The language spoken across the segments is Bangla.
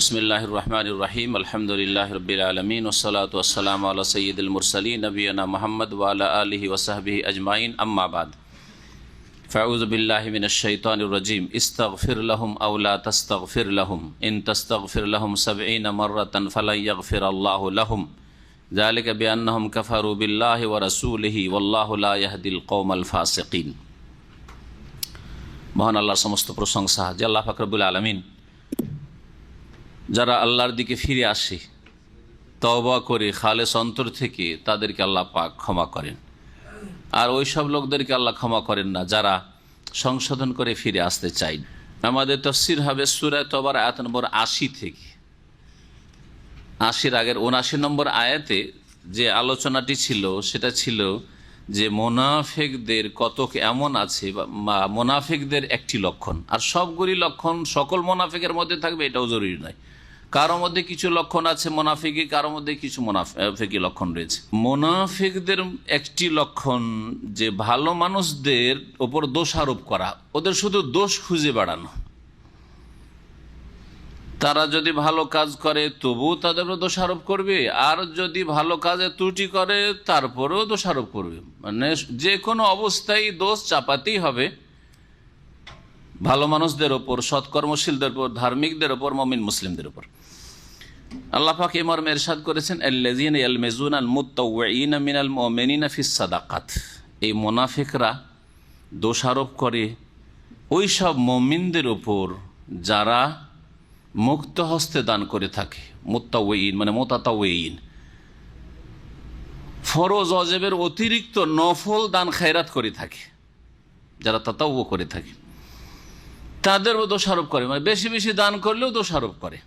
बिस्मिल्लाहिर रहमानिर रहीम अल्हम्दुलिल्लाहि रब्बिल आलमीन वस्सलातु वस्सलामु अला सय्यिदिल मुरसलीन नबियना मुहम्मद व अला आलिहि व सहबिहि अजमाइन अम्मा बाद फ़अऊज़ु बिल्लाहि मिनश शैतानिर रजीम इस्तग़फिर लहुम अव ला तस्तग़फिर लहुम इन तस्तग़फिर लहुम 70 मर्रतन फलन यग़फ़िरल्लाहु लहुम ज़ालिका बिअन्नहुम कफ़रू बिल्लाहि व रसूलिहि वल्लाहु ला यहदिल कौमल फ़ासिक़ीन। মহান আল্লাহর সমস্ত প্রশংসা যে আল্লাহ পাক রব্বুল আলামিন যারা আল্লাহর দিকে ফিরে আসে, তওবা করে খালেস অন্তর থেকে, তাদেরকে আল্লাহ পাক ক্ষমা করেন। আর ওই সব লোকদেরকে আল্লাহ ক্ষমা করেন না যারা সংশোধন করে ফিরে আসতে চায়। আমাদের তাফসীর হবে সূরা তওবার আয়াত নম্বর 80 থেকে 80-র আগের 79 নম্বর আয়াতে যে আলোচনাটি ছিল সেটা ছিল যে মোনাফেকদের কতক এমন আছে বা মোনাফেকদের একটি লক্ষণ, আর সবগুলি লক্ষণ সকল মোনাফেকের মধ্যে থাকবে এটাও জরুরি নয়। কারোর মধ্যে কিছু লক্ষণ আছে মোনাফিকি, কারোর মধ্যে কিছু মোনাফিকি লক্ষণ রয়েছে। মোনাফিকদের একটি লক্ষণ যে ভালো মানুষদের ওপর দোষ আরোপ করা, ওদের শুধু দোষ খুঁজে বেড়ানো। তারা যদি ভালো কাজ করে তবুও তাদেরও দোষারোপ করবে, আর যদি ভালো কাজে ত্রুটি করে তারপরেও দোষারোপ করবে। মানে যে কোনো অবস্থায় দোষ চাপাতেই হবে ভালো মানুষদের ওপর, সৎকর্মশীলদের ওপর, ধার্মিকদের ওপর, মুমিন মুসলিমদের ওপর। আল্লাহ পাক এই মর্মে ইরশাদ করেছেন, আল্লাযীনা ইয়ালমিজুনাল মুতাওয়্যিনা মিনাল মুমিনিনা ফিস সাদাকাত। এই মুনাফিকরা দোষারোপ করে ওই সব মুমিনদের ওপর যারা মুক্ত হস্তে দান করে থাকে। মুতাওয়্যিন মানে মুতাতাওয়্যিন, ফরজ ওয়াজিবের অতিরিক্ত নফল দান খায়রাত করে থাকে, যারা তাতাওয়্যু করে থাকে তাদেরও দোষারোপ করে, মানে বেশি বেশি দান করলেও দোষারোপ করে।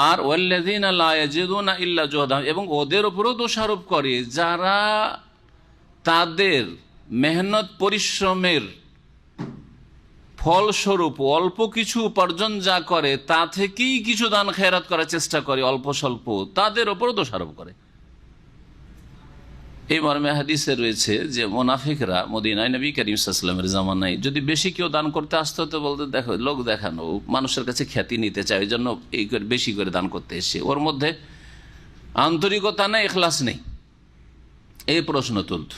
আর ওয়াল্লাযীনা লা ইয়াজিদুনা ইল্লা জুহদাহুম, এবং ওদের উপরেও দোষারোপ করে যারা তাদের মেহনত পরিশ্রমের ফলস্বরূপ অল্প কিছু উপার্জন যা করে তা থেকেই কিছু দান খেরাত করার চেষ্টা করে, অল্প স্বল্প, তাদের ওপরও দোষারোপ করে। এই মর্মে হাদিসে রয়েছে যে মুনাফিকরা মদিনায় নবী করিম সাল্লাল্লাহু আলাইহি ওয়াসাল্লামের জামানায় যদি বেশি কেউ দান করতে আসতো তো বলতে, দেখো লোক দেখানো, মানুষের কাছে খ্যাতি নিতে চায়, ওই জন্য এই করে বেশি করে দান করতে এসে ওর মধ্যে আন্তরিকতা নেই, ইখলাস নেই, এই প্রশ্ন তুলত।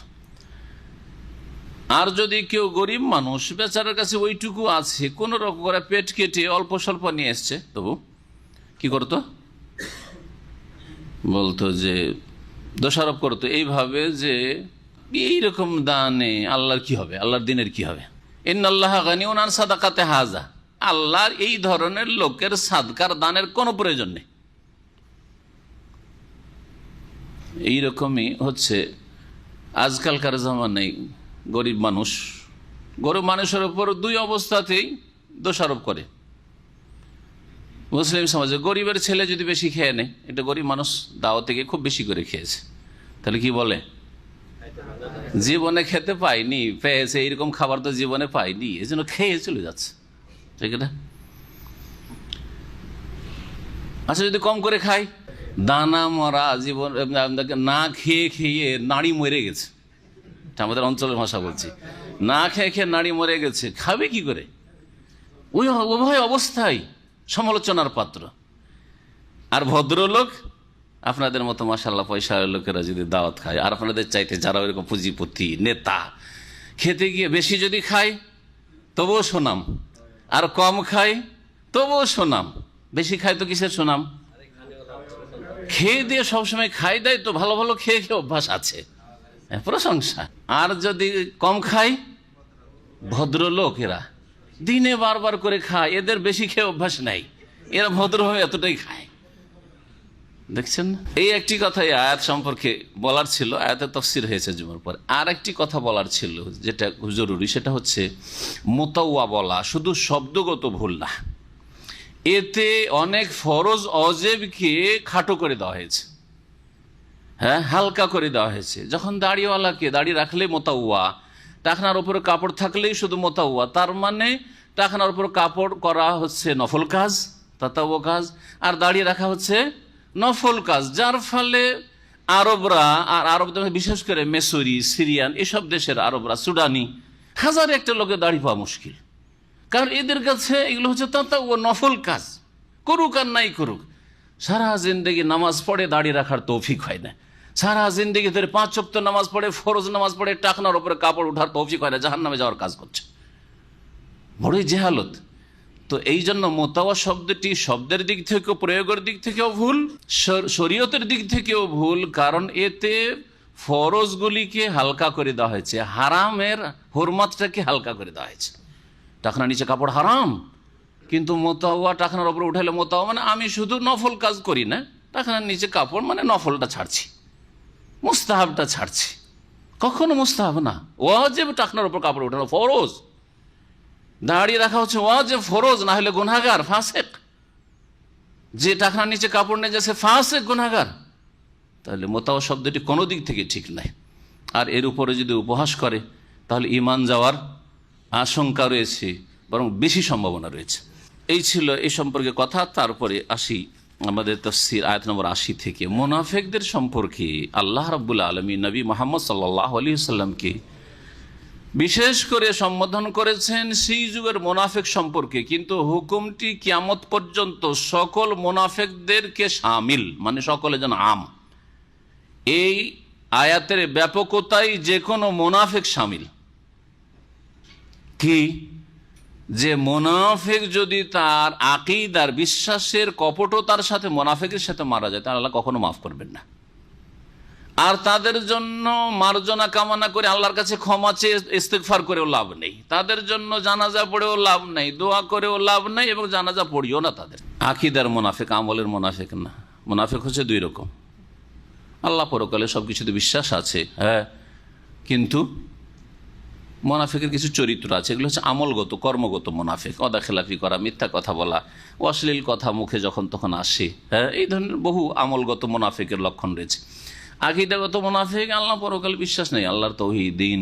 আর যদি কেউ গরিব মানুষ, বেচারার কাছে ওইটুকু আছে, কোনো রকম করে পেট কেটে অল্প স্বল্প নিয়ে এসছে, তবু কি করতো? বলতো যে দোষারোপ করতো এইভাবে যে এইরকম দানে আল্লাহর কি হবে, আল্লাহর দিনের কি হবে। ইন্নাল্লাহা গানিউন আন সাদাকাতে হাজা, আল্লাহর এই ধরনের লোকের সাদকার দানের কোনো প্রয়োজন নেই। এইরকমই হচ্ছে আজকালকার জামানায় গরিব মানুষের উপর দুই অবস্থাতেই দোষারোপ করে। মুসলিম সমাজে গরিবের ছেলে যদি বেশি খেয়ে নেয়, এটা গরিব মানুষ দাওয়াত থেকে খুব বেশি করে খেয়েছে, তাহলে কি বলে? জীবনে খেতে পাইনি, পেয়েছে এইরকম খাবার তো জীবনে পাইনি, এই জন্য খেয়ে চলে যাচ্ছে, ঠিক না? আচ্ছা যদি কম করে খাই, দানা মরা জীবন, না খেয়ে খেয়ে নাড়ি মরে গেছে, আমাদের অঞ্চলের ভাষা বলছি, না খেয়ে খেয়ে নাড়ি মরে গেছে, খাবে কি করে? ওই উভয় অবস্থায় সমালোচনার পাত্র। আর ভদ্রলোক আপনাদের মতো মাশাআল্লাহ পয়সা লোকেরা যদি দাওয়াত খায়, আর আপনাদের চাইতে যারা ওইরকম পুঁজিপতি নেতা, খেতে গিয়ে বেশি যদি খায় তবুও সুনাম, আর কম খায় তবুও সুনাম। বেশি খায় তো কিসের সুনাম? খেয়ে দিয়ে সবসময় খাই দেয় তো, ভালো ভালো খেয়ে খেয়ে অভ্যাস আছে, প্রশংসা। আর যদি কম খায়, ভদ্রলোক এরা দিনে বারবার করে খায়, এদের বেশি খেয়ে অভ্যাস নাই, এরা ভদ্রভাবে এতটাই খায়। দেখছেন, এই একটি কথা আয়াত সম্পর্কে বলার ছিল, আয়াতের তাফসীর হয়েছে জুমার পর। আর একটি কথা বলার ছিল যেটা জরুরি, সেটা হচ্ছে মুতাওয়া বলা, শুধু শব্দগত ভুল না, এতে অনেক ফরজ ওয়াজিবকে খাটো করে দেওয়া হয়েছে, হ্যাঁ, হালকা করে দেওয়া হয়েছে। যখন দাড়িওয়ালাকে দাড়ি রাখলে মোতাওয়া, টাকনার উপরে কাপড় থাকলেই শুধু মোতাওয়া, তার মানে টাকনার উপর কাপড় করা হচ্ছে নফল কাজ, তাতাওয়া কাজ, আর দাড়ি রাখা হচ্ছে নফল কাজ। যার ফলে আরবরা, আর আরব বিশেষ করে মেসরি, সিরিয়ান, এসব দেশের আরবরা, সুডানি, হাজার একটা লোকের দাড়ি পাওয়া মুশকিল। কারণ এদের কাছে এগুলো হচ্ছে ও নফল কাজ, করুক আর নাই করুক। সারা জিন্দেগি নামাজ পড়ে দাঁড়িয়ে রাখার তৌফিক হয় না, সারা জিন্দেগি ধরে 5 ওয়াক্ত নামাজ পড়ে, ফরজ নামাজ পড়ে, টাকনার উপরে কাপড় উঠার তৌফিক হয় না, জাহান্নামে যাওয়ার কাজ করছে, বড়ই জেহালত। তো এই জন্য মোতাওয়া শব্দটি শব্দের দিক থেকেও, প্রয়োগের দিক থেকেও ভুল, শরীয়তের দিক থেকেও ভুল। কারণ এতে ফরজগুলিকে হালকা করে দেওয়া হয়েছে, হারামের হুরমাতটাকে হালকা করে দেওয়া হয়েছে। টাকনার নিচে কাপড় হারাম, কিন্তু মোতাওয়া টাকনার উপরে উঠাইলে মোতাওয়া মানে আমি শুধু নফল কাজ করি না, টাকনার নিচে কাপড় মানে নফলটা ছাড়ছি, মুস্তাহাবটা ছাড়ছি। কখনো মুস্তাহাব না, ওয়াজিব টাকনার উপর কাপড় উঠানো, ফরজ দাঁড়িয়ে রাখা হচ্ছে ওয়াজিব, ফরজ, না হলে গুনাহগার, ফাসেক। যে টাকনার নিচে কাপড় নিয়ে যাচ্ছে ফাসেক, গুনাহগার। তাহলে মোতাওয়া শব্দটি কোনো দিক থেকে ঠিক নাই। আর এর উপরে যদি উপহাস করে তাহলে ঈমান যাওয়ার আশঙ্কা রয়েছে, বরং বেশি সম্ভাবনা রয়েছে। এই ছিল এই সম্পর্কে কথা। তারপরে আসি আমাদের তাফসীর আয়াত নম্বর 80 থেকে। মুনাফিকদের সম্পর্কে আল্লাহ রাব্বুল আলামিন নবী মুহাম্মদ সাল্লাল্লাহু আলাইহি ওয়াসাল্লামকে বিশেষ করে সম্বোধন করেছেন সেই যুগের মুনাফিক সম্পর্কে, কিন্তু হুকুমটি কিয়ামত পর্যন্ত সকল মুনাফিকদেরকে শামিল, মানে সকলে যেন আম। এই আয়াতের ব্যাপকতাই যে কোনো মুনাফিক শামিল। কি যে মুনাফিক যদি তার আকীদার বিশ্বাসের কপটতার সাথে মুনাফিকের সাথে মারা যায়, তাহলে আল্লাহ কখনো মাফ করবেন না। আর তাদের জন্য মার্জনা কামনা করে আল্লাহর কাছে ক্ষমা চেয়ে ইস্তেগফার করেও লাভ নেই, তাদের জন্য জানাজা পড়েও লাভ নেই, দোয়া করেও লাভ নেই, এবং জানাজা পড়িও না তাদের। আকীদার মুনাফিক, আমলের মুনাফিক না। মুনাফিক হচ্ছে 2 রকম। আল্লাহ পরকালে সবকিছুতে বিশ্বাস আছে, হ্যাঁ, কিন্তু মুনাফিকের কিছু চরিত্র আছে, এগুলো হচ্ছে আমলগত, কর্মগত মুনাফিক। অদাখিলাফি করা, মিথ্যা কথা বলা, অশ্লীল কথা মুখে যখন তখন আসে, হ্যাঁ, এই ধরনের বহু আমলগত মুনাফিকের লক্ষণ রয়েছে। আকীদাগত মুনাফিক, আল্লাহ পরকাল বিশ্বাস নেই, আল্লাহর তাওহীদ, দ্বীন,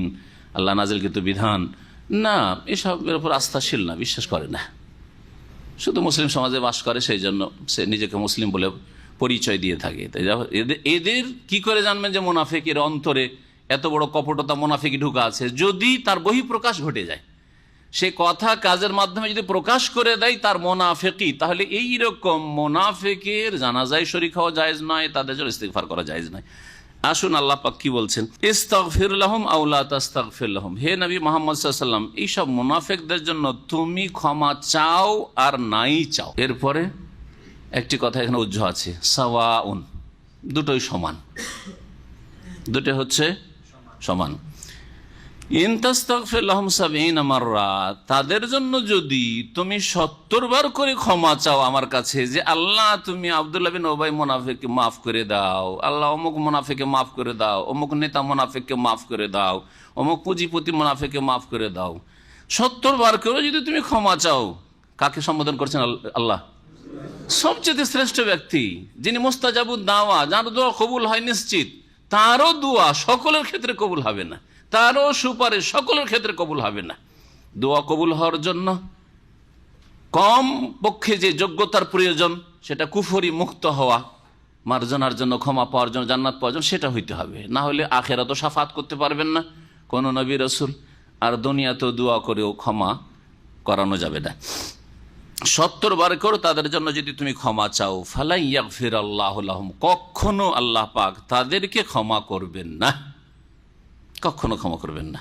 আল্লাহ নাজিলকৃত বিধান না, এসবের উপর আস্থাশীল না, বিশ্বাস করে না, শুধু মুসলিম সমাজে বাস করে, সেই জন্য সে নিজেকে মুসলিম বলে পরিচয় দিয়ে থাকে। তাই এদের কি করে জানবেন যে মুনাফিকের অন্তরে এত বড় কপটতা, মুনাফিকি ঢুকা আছে? যদি তার বহিঃপ্রকাশ ঘটে যায়, সে কথা কাজের মাধ্যমে যদি প্রকাশ করে দেয় তার মুনাফিকি, তাহলে এই রকম মুনাফিকের জানাজায় শরীক হওয়া জায়েজ নয়, তাদের জন্য ইস্তিগফার করা জায়েজ নয়। আসুন আল্লাহ পাক কি বলছেন, ইস্তাগফির লাহুম আও লা তাস্তাগফির লাহুম। হে নবী মুহাম্মদ সাল্লাল্লাহু আলাইহি ওয়াসাল্লাম, এইসব মুনাফিকদের জন্য তুমি ক্ষমা চাও আর নাই চাও। এরপরে একটি কথা এখানে উজ্জ্ব আছে, সাওয়াউন, দুটোই সমান, দুটো হচ্ছে সমান। ইন তাস্তাগফির লাহুম ৭০ মাররা, তাদের জন্য যদি তুমি ৭০ বার করে ক্ষমা চাও আমার কাছে, যে আল্লাহ তুমি আব্দুল্লাহ বিন উবাই মুনাফিককে মাফ করে দাও, আল্লাহ অমুক মুনাফিককে মাফ করে দাও, অমুক নেতা মুনাফিককে মাফ করে দাও, অমুক পুঁজিপতি মুনাফিককে মাফ করে দাও, ৭০ বার করে যদি তুমি ক্ষমা চাও, কাকে সম্বোধন করছেন আল্লাহ? সবচেয়ে শ্রেষ্ঠ ব্যক্তি, যিনি মুস্তাজাবুদ দাওয়া, যার দোয়া কবুল হয় নিশ্চিত, তারও দোয়া সকলের ক্ষেত্রে কবুল হবে না, তারও সুপারিশ সকলের ক্ষেত্রে কবুল হবে না। দোয়া কবুল হওয়ার জন্য কম পক্ষে যে যোগ্যতার প্রয়োজন, সেটা কুফরি মুক্ত হওয়া, মার্জনার জন্য, ক্ষমা পাওয়ার জন্য, জান্নাত পাওয়ার জন্য, সেটা হইতে হবে। না হলে আখেরাতেও শাফাত করতে পারবেন না কোন নবী রাসূল, আর দুনিয়াতেও দোয়া করেও ক্ষমা করানো যাবে না। ৭০ বার করে তাদের জন্য যদি তুমি ক্ষমা চাও, ফালা ইয়াগফিরাল্লাহু লাহুম, কখনো আল্লাহ পাক তাদেরকে ক্ষমা করবেন না, কখনো ক্ষমা করবেন না।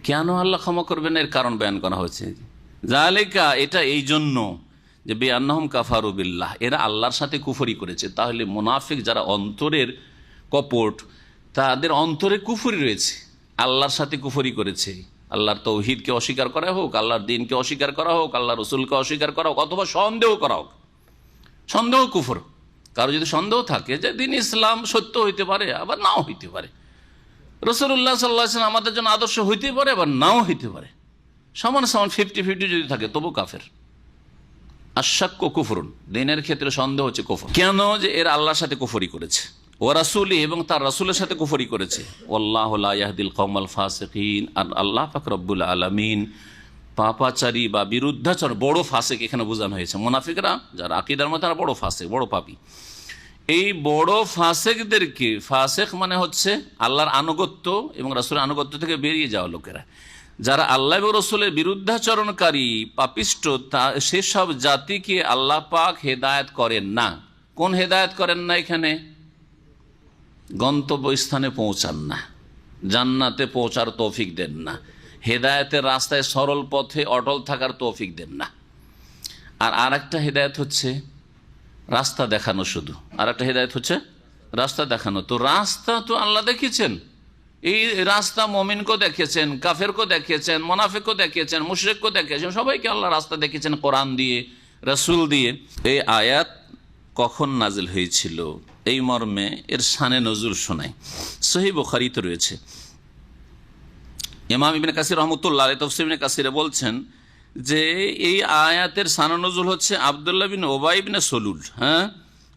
কেন আল্লাহ ক্ষমা করবেন না? এর কারণ বয়ান করা হয়েছে। যালিকা, এটা এই জন্য যে বিআন্নাহুম কাফারু বিল্লাহ, এরা আল্লাহর সাথে কুফরি করেছে। তাহলে মুনাফিক যারা অন্তরের কপট, তাদের অন্তরে কুফরি রয়েছে, আল্লাহর সাথে কুফরি করেছে। আল্লাহর তাওহীদকে অস্বীকার করা হোক, আল্লাহর দ্বীনকে অস্বীকার করা হোক, আল্লাহ রসুলকে অস্বীকার করা হোক, অথবা সন্দেহ করা হোক। সন্দেহ কুফর। কারো যদি সন্দেহ থাকে যে দিন ইসলাম সত্য হইতে পারে, আবার নাও হইতে পারে, রাসূলুল্লাহ সাল্লাল্লাহু আলাইহি ওয়াসাল্লাম আমাদের জন্য আদর্শ হইতে পারে, আবার নাও হইতে পারে, সমান সমান 50-50 যদি থাকে, তবু কাফের। আশাক্কু কুফরুন, দ্বীনের ক্ষেত্রে সন্দেহ হচ্ছে কুফর। কেন? যে এরা আল্লাহর সাথে কুফরি করেছে, ও রাসূলি, এবং তার রাসূলের সাথে কুফরি করেছে। ওয়াল্লাহু লা ইয়াহদিল কওমাল ফাসিকিন, আর আল্লাহ পাক রব্বুল আলামিন পাপাচারী বা বিরুদ্ধাচর, বড় ফাসিক এখানে বোঝানো হয়েছে। মুনাফিকরা যারা আকীদার মধ্যে, তারা বড় ফাসিক, বড় পাপী। এই বড় ফাসিকদেরকে, ফাসিক মানে হচ্ছে আল্লাহর আনুগত্য এবং রাসূলের আনুগত্য থেকে বেরিয়ে যাওয়া লোকেরা, যারা আল্লাহ এবং রসুলের বিরুদ্ধাচরণকারী পাপিষ্ট সেসব জাতিকে আল্লাহ পাক হেদায়েত করেন না। কোন হেদায়েত করেন না? এখানে গন্তব্যস্থানে পৌঁছান না, জান্নাতে পৌঁছার তৌফিক দেন না, হেদায়েতের রাস্তায় সরল পথে অটল থাকার তৌফিক দেন না। আর একটা হেদায়েত হচ্ছে রাস্তা দেখানো, শুধু আর একটা হেদায়েত হচ্ছে রাস্তা দেখানো। তো রাস্তা তো আল্লাহ দেখিয়েছেন, এই রাস্তা মমিনকেও দেখিয়েছেন, কাফেরকেও দেখিয়েছেন, মোনাফিককেও দেখিয়েছেন, মুশরিককেও দেখিয়েছেন, সবাইকে আল্লাহ রাস্তা দেখিয়েছেন কোরআন দিয়ে, রাসূল দিয়ে। এই আয়াত কখন নাজিল হয়েছিল এই মর্মে এর শানে নজুল শোনায়। সহিহ বুখারীতে রয়েছে। ইমাম ইবনে কাসির রহমতুল্লাহ আলাইহি তাফসীর ইবনে কাসিরে বলছেন যে এই আয়াতের শানে নজুল হচ্ছে আব্দুল্লাহ বিন উবাই বিন সলুল,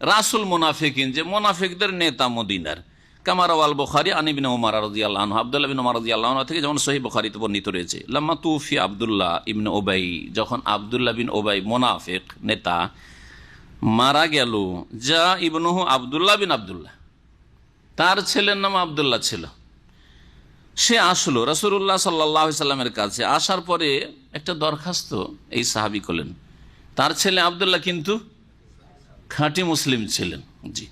রাসূল মুনাফিকিন, যে মুনাফিকদের নেতা মদিনার। কামার ওয়াল বুখারী আন ইবনে উমর রাদিয়াল্লাহু আনহু, আব্দুল্লাহ বিন উমর রাদিয়াল্লাহু আনহু থেকে, যেমন সহিহ বুখারীতে বর্ণিত রয়েছে। লাম্মা তুফি আব্দুল্লাহ ইবনে উবাই, যখন আব্দুল্লাহ বিন উবাই মুনাফিক নেতা মারা গেল, যা ইবনুহু আব্দুল্লাহ বিন আব্দুল্লাহ, তার ছেলের নাম আব্দুল্লাহ ছিল। সে আসলো রাসূলুল্লাহ সাল্লাল্লাহু আলাইহি সাল্লামের কাছে। আসার পরে একটা দরখাস্ত এই সাহাবী করলেন। তার ছেলে আব্দুল্লাহ কিন্তু খাঁটি মুসলিম ছিলেন। জি,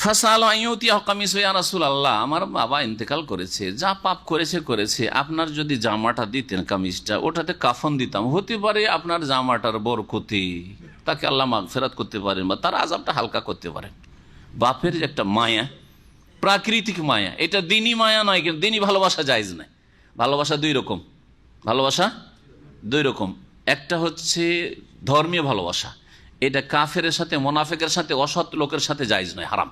ফাসাল আইয়ুতিয়া কামিস, ইয়া রাসূলুল্লাহ, আমার বাবা ইন্তেকাল করেছে, যা পাপ করেছে, আপনার যদি জামাটা দিতেন, কামিজটা, ওটাতে কাফন দিতাম, হতে পারে আপনার জামাটার বরকতে তাকে আল্লাহ মাগফিরাত করতে পারেন বা তার আযাবটা হালকা করতে পারেন। বাপের যে একটা মায়া, প্রাকৃতিক মায়া, এটা দিনী মায়া নয়, কিন্তু দিনী ভালোবাসা জায়েজ নয়। ভালোবাসা দুই রকম। একটা হচ্ছে ধর্মীয় ভালোবাসা, এটা কাফেরের সাথে, মুনাফিকের সাথে, অসৎ লোকের সাথে জায়েজ নয়, হারাম।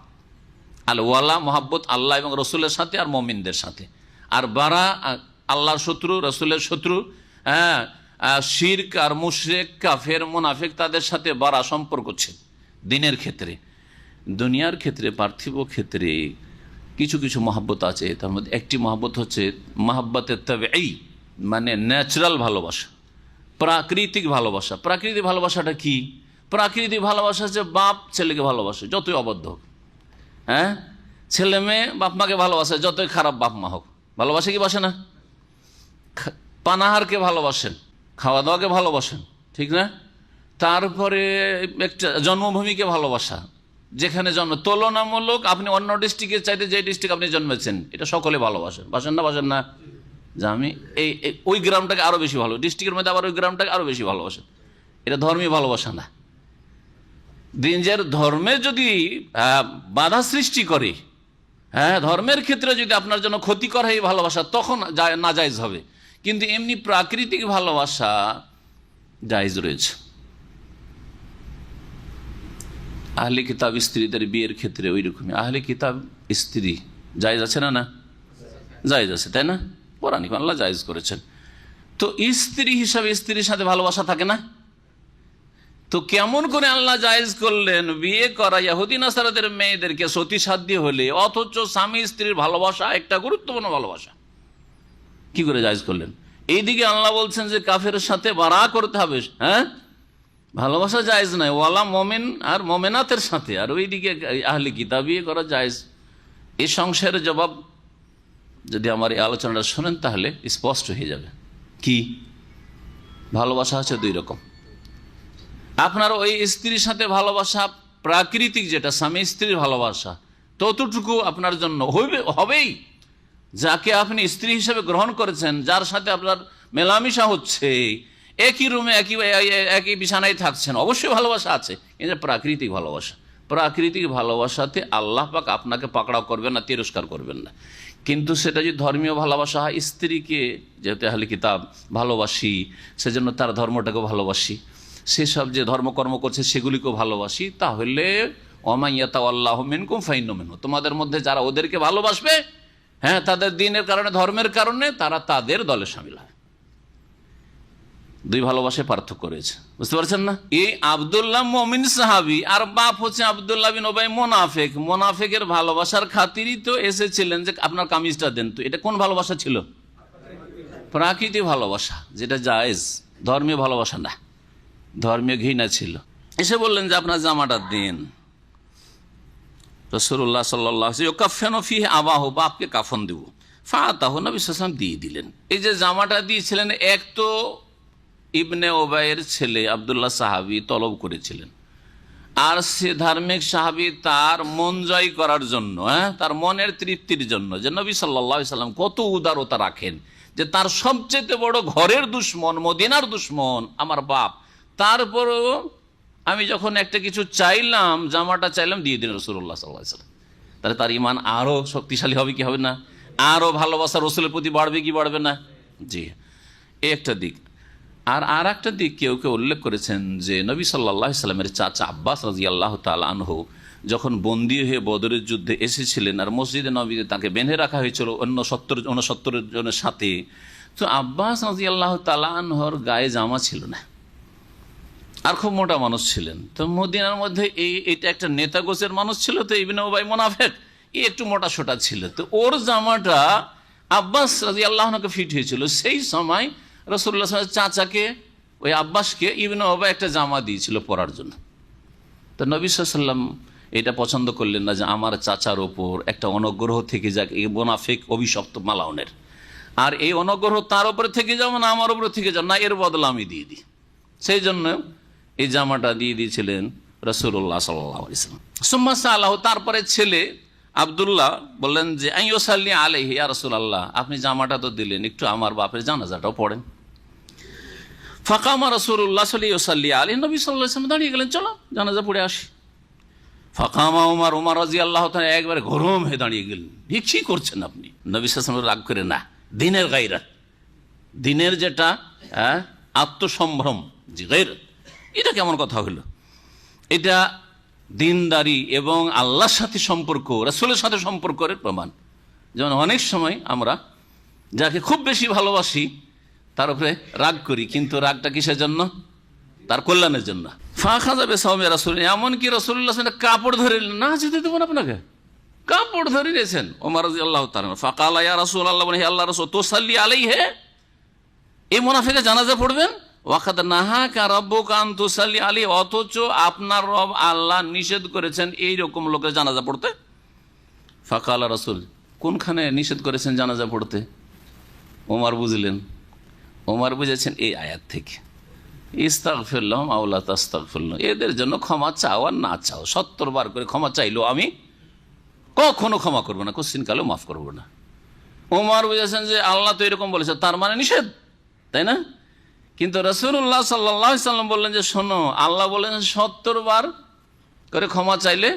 আল ওয়ালা মহাব্বত আল্লাহ এবং রসুলের সাথে আর মুমিনদের সাথে। আর বারা আল্লাহর শত্রু, রসুলের শত্রু, শিরক আর মুশরিক, কাফের, মুনাফিক, তাদের সাথে বারা সম্পর্ক ছিল দিনের ক্ষেত্রে। দুনিয়ার ক্ষেত্রে, পার্থিব ক্ষেত্রে কিছু কিছু মহাব্বত আছে। তার মধ্যে একটি মহাব্বত হচ্ছে মহাব্বতের তাবেঈ, মানে ন্যাচারাল ভালোবাসা, প্রাকৃতিক ভালোবাসা। প্রাকৃতিক ভালোবাসাটা কি? প্রাকৃতিক ভালোবাসা হচ্ছে বাপ ছেলেকে ভালোবাসে, যতই অবদ্ধ হোক। ছেলে মেয়ে বাপ মাকে ভালোবাসে, যতই খারাপ বাপ মা হোক। ভালোবাসে কি বাসে না? পানাহারকে ভালোবাসেন, খাওয়া দাওয়াকে ভালোবাসেন, ঠিক না? তারপরে একটা জন্মভূমিকে ভালোবাসা, যেখানে জন্ম, তুলনামূলক আপনি অন্য ডিস্ট্রিক্টের চাইতে যে ডিস্ট্রিক্ট আপনি জন্মেছেন, এটা সকলে ভালোবাসেন, বাসেন না? যে আমি ওই গ্রামটাকে আরো বেশি ভালো, ডিস্ট্রিক্টের মধ্যে আবার ওই গ্রামটাকে আরো বেশি ভালোবাসেন। এটা ধর্মীয় ভালোবাসা না। দিনের ধর্মে যদি বাধা সৃষ্টি করে, ধর্মের ক্ষেত্রে যদি আপনার জন্য ক্ষতিকর হয় ভালোবাসা, তখন নাজায়েজ হবে। কিন্তু এমনি প্রাকৃতিক ভালোবাসা জায়েজ রয়েছে। আহলে কিতাব স্ত্রীদের বিয়ের ক্ষেত্রে ওই রকমই আহলে কিতাব স্ত্রী জায়েজ আছে না? জায়েজ আছে, তাই না? কোরআন আল্লাহ জায়েজ করেছেন। তো স্ত্রী হিসাবে স্ত্রীর সাথে ভালোবাসা থাকে না? তো কেমন করে আল্লাহ জায়েজ করলেন বিয়ে করা ইহুদি নাসারাদের মেয়েদেরকে সতী সাধ্য হলে, অথচ স্বামী স্ত্রীর ভালোবাসা একটা গুরুত্বপূর্ণ ভালোবাসা, কি করে জায়েজ করলেন? এইদিকে আল্লাহ বলছেন যে কাফের সাথে বারা করতে হবে, ভালোবাসা জায়েজ নয়, ওয়ালা মোমেন আর মোমেনাতের সাথে, আর ওইদিকে আহলে কিতাব বিয়ে করা জায়েজ। এই সংসারের জবাব যদি আমার এই আলোচনাটা শোনেন তাহলে স্পষ্ট হয়ে যাবে। কি ভালোবাসা আছে দুই রকম। আপনার ওই স্ত্রীর সাথে ভালোবাসা প্রাকৃতিক, যেটা স্বামী স্ত্রীর ভালোবাসা, ততটুকু আপনার জন্য হবেই। যাকে আপনি স্ত্রী হিসেবে গ্রহণ করেছেন, যার সাথে আপনার মেলামেশা হচ্ছে, একই রুমে একই বিছানায় থাকছেন, অবশ্যই ভালোবাসা আছে। এটা প্রাকৃতিক ভালোবাসা। প্রাকৃতিক ভালোবাসাতে আল্লাহ পাক আপনাকে পাকড়াও করবেন না, তিরস্কার করবেন না। কিন্তু সেটা যদি ধর্মীয় ভালোবাসা হয়, স্ত্রীকে যেহেতু আহলে কিতাব ভালোবাসি, সেজন্য তার ধর্মটাকেও ভালোবাসি, সেসব যে ধর্মকর্ম করছে সেগুলিকেও ভালোবাসি, তাহলে ওয়ামাইয়াতাওয়াল্লাহু মিনকুম ফাইন্নাহু মিনহু, তোমাদের মধ্যে যারা ওদেরকে ভালোবাসবে, তাদের দ্বীনের কারণে, ধর্মের কারণে, তারা তাদের দলে শামিল হয়। দুই ভালোবাসায় পার্থক্য রয়েছে, বুঝতে পারছেন না? এই আব্দুল্লাহ মুমিন সাহাবী, আর বাপ হচ্ছে আব্দুল্লাহ বিন উবাই মুনাফিক। মুনাফিকের ভালোবাসার খাতিরই তো এসেছিলেন যে আপনার কামিজটা দেন। তো এটা কোন ভালোবাসা ছিল? প্রাকৃতিক ভালোবাসা, যেটা জায়েজ, ধর্মীয় ভালোবাসা না, ধর্মীয় ঘৃণা ছিল। এসে বললেন যে আপনার জামাটা দিন। রাসূলুল্লাহ সাল্লাল্লাহু আলাইহি ওয়াসাল্লাম, ইউকাফফিনু ফিহি আবাহু, বাপকে কাফন দেব। ফাতাহু, নবী সাল্লাল্লাহু আলাইহি ওয়াসাল্লাম দিয়ে দিলেন। এই যে জামাটা দিয়েছিলেন, এক তো ইবনে ওবাইয়ের ছেলে আব্দুল্লাহ সাহাবী তলব করেছিলেন, আর সে ধার্মিক সাহাবী তার মন জয় করার জন্য, তার মনের তৃপ্তির জন্য, যে নবী সাল্লাল্লাহু আলাইহি ওয়াসাল্লাম কত উদারতা রাখেন, যে তার সবচেয়ে বড় ঘরের দুশ্মন, মদিনার দুশ্মন আমার বাপ, তারপরও আমি যখন একটা কিছু চাইলাম, জামাটা চাইলাম, দিয়ে দিন রাসূলুল্লাহ সাল্লাল্লাহু আলাইহি ওয়াসাল্লাম। তাহলে তার ঈমান আরো শক্তিশালী হবে কি হবে না? আরো ভালোবাসা রসুলের প্রতি বাড়বে কি বাড়বে না? জি, এই একটা দিক। আর একটা দিক কেউ কেউ উল্লেখ করেছেন যে নবী সাল্লাল্লাহু আলাইহি ওয়াসাল্লামের চাচা আব্বাস রাদিয়াল্লাহু তাআলা আনহু যখন বন্দী হয়ে বদরের যুদ্ধে এসেছিলেন, আর মসজিদে নববীতে তাকে বেঁধে রাখা হয়েছিল অন্য 69 জনের সাথে, তো আব্বাস রাদিয়াল্লাহু তাআলা আনহুর গায়ে জামা ছিল না, আর খুব মোটা মানুষ ছিলেন। তো মদিনার মধ্যে এটা একটা নেতা গোছের মানুষ ছিল, তো ইবনে উবাই মুনাফিক, একটু মোটা সোটা ছিল, তো ওর জামাটা আব্বাস রাদিয়াল্লাহু আনহুকে ফিট হয়েছিল। সেই সময় রাসূলুল্লাহ সাল্লাল্লাহু আলাইহি ওয়াসাল্লাম চাচাকে, ওই আব্বাসকে ইবনে উবাই একটা জামা দিয়েছিল পরার জন্য। তো নবী সাল্লাল্লাহু আলাইহি ওয়াসাল্লাম এটা পছন্দ করলেন না, যে আমার চাচার ওপর একটা অনগ্রহ থেকে যাক, এই মুনাফিক অভিশপ্ত মালাউনের, আর এই অনগ্রহ তার উপরে থেকে যাও না আমার উপরে থেকে যাও না, এর বদলা আমি দিয়ে দিই। সেই জন্য এই জামাটা দিয়ে দিয়েছিলেন রাসূলুল্লাহ সাল্লাল্লাহু আলাইহি ওয়াসাল্লাম। সুম্মা সাআলাহু, তারপরে ছেলে আব্দুল্লাহ বললেন যে আইয়ুসাল্লি আলাইহি ইয়া রাসূলুল্লাহ, আপনি জামাটা তো দিলেন, একটু আমার বাপের জানাজাটাও পড়েন। ফাকামা রাসূলুল্লাহ সাল্লাল্লাহু আলাইহি, নবী সাল্লাল্লাহু আলাইহি ওয়াসাল্লাম দাঁড়িয়ে গেলেন, চলো জানাজা পড়ে আসি। ফাকামা উমর রাদিয়াল্লাহু তাআলা একবারে গরম হয়ে দাঁড়িয়ে গেলেন, কি করছেন আপনি? নবী সাল্লাল্লাহু আলাইহি ওয়াসাল্লাম রাগ করে না, দিনের গায়রাত, দিনের যেটা আত্মসম্ভ্রম, জি গায়রাত, এটা কেমন কথা হলো? এটা দিনদারি এবং আল্লাহর সাথে সম্পর্ক, রাসূলের সাথে সম্পর্কের প্রমাণ। যেমন অনেক সময় আমরা যাকে খুব বেশি ভালোবাসি তার উপরে রাগ করি, কিন্তু রাগটা কিসের জন্য? তার কল্যাণের জন্য। ফাখাযা বিসাওমি রাসূল, এমনকি রাসূলুল্লাহ সাল্লাল্লাহু আলাইহি ওয়াসাল্লাম কাপড় ধরে, না যেতে দেব না আপনাকে, কাপড় ধরে নিয়েছেন। ওমর রাদিয়াল্লাহু তাআলা ফাকালা ইয়া রাসূলুল্লাহ, বলে হে আল্লাহর রাসূল, তুসাল্লি আলাইহি, এই মুনাফিকের জানাজা পড়বেন? ওয়াকাদ নাহাকা রাব্বুকা আন তুসাল্লি আলাইহি, অথচ আপনার রব আল্লাহ নিষেধ করেছেন এই রকম লোকের জানাজা পড়তে। ফাকালা রাসূল, কোনখানে নিষেধ করেছেন জানাজা পড়তে? ওমর বুঝলেন, ওমর বুঝেছেন এই আয়াত থেকে, ইস্তাগফির লাহুম আও লা তাস্তাগফির লাহুম, এদের জন্য ক্ষমা চাও আর না চাও, 70 বার করে ক্ষমা চাইলো আমি কখনো ক্ষমা করবো না, কোশ্চিন কালেও মাফ করবো না। ওমর বুঝেছেন যে আল্লাহ তো এরকম বলেছে, তার মানে নিষেধ, তাই না? কিন্তু রাসূলুল্লাহ সাল্লাল্লাহু আলাইহি ওয়াসাল্লাম বললেন যে শোনো, আল্লাহ বলেন 70 বার করে ক্ষমা চাইলে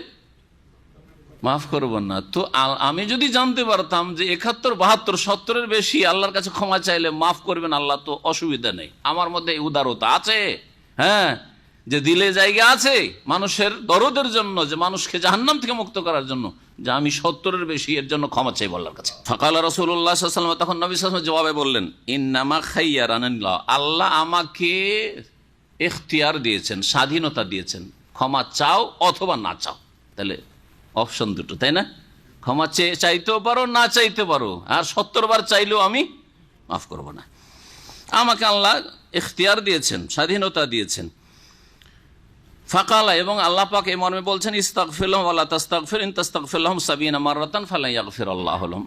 মাফ করব না। তো আমি যদি জানতে পারতাম যে 71, 72, 70-এর বেশি আল্লাহর কাছে ক্ষমা চাইলে মাফ করবেন আল্লাহ, তো অসুবিধা নেই, আমার মধ্যে উদারতা আছে, হ্যাঁ, যে দিলে জায়গা আছে মানুষের দরদের জন্য, যে মানুষকে জাহান্নাম থেকে মুক্ত করার জন্য, যে আমি 70-এর বেশি এর জন্য ক্ষমা চাইব আল্লাহর কাছে। ফাকালা রাসূলুল্লাহ সাল্লাল্লাহু আলাইহি ওয়াসাল্লাম, তখন নবী সাল্লাল্লাহু আলাইহি ওয়াসাল্লাম জবাবে বললেন, ইন্নামা খায়্যারানিল্লাহ, আল্লাহ আমাকে ইখতিয়ার দিয়েছেন, স্বাধীনতা দিয়েছেন, ক্ষমা চাও অথবা না চাও। তাহলে অপশন দুটো, তাই না? ক্ষমা চাইতেও পারো, না চাইতে পারো, আর 70 বার চাইলেও আমি মাফ করব না। আমাকে আল্লাহ ইখতিয়ার দিয়েছেন, স্বাধীনতা দিয়েছেন। ফাকালা, এবং আল্লাহ পাক এই মর্মে বলছেন, ইস্তাগফির লাহুম ওয়া লা তাস্তাগফির ইন তাস্তাগফির লাহুম 70 মাররাতান ফালা ইয়াগফিরুল্লাহু লাহুম,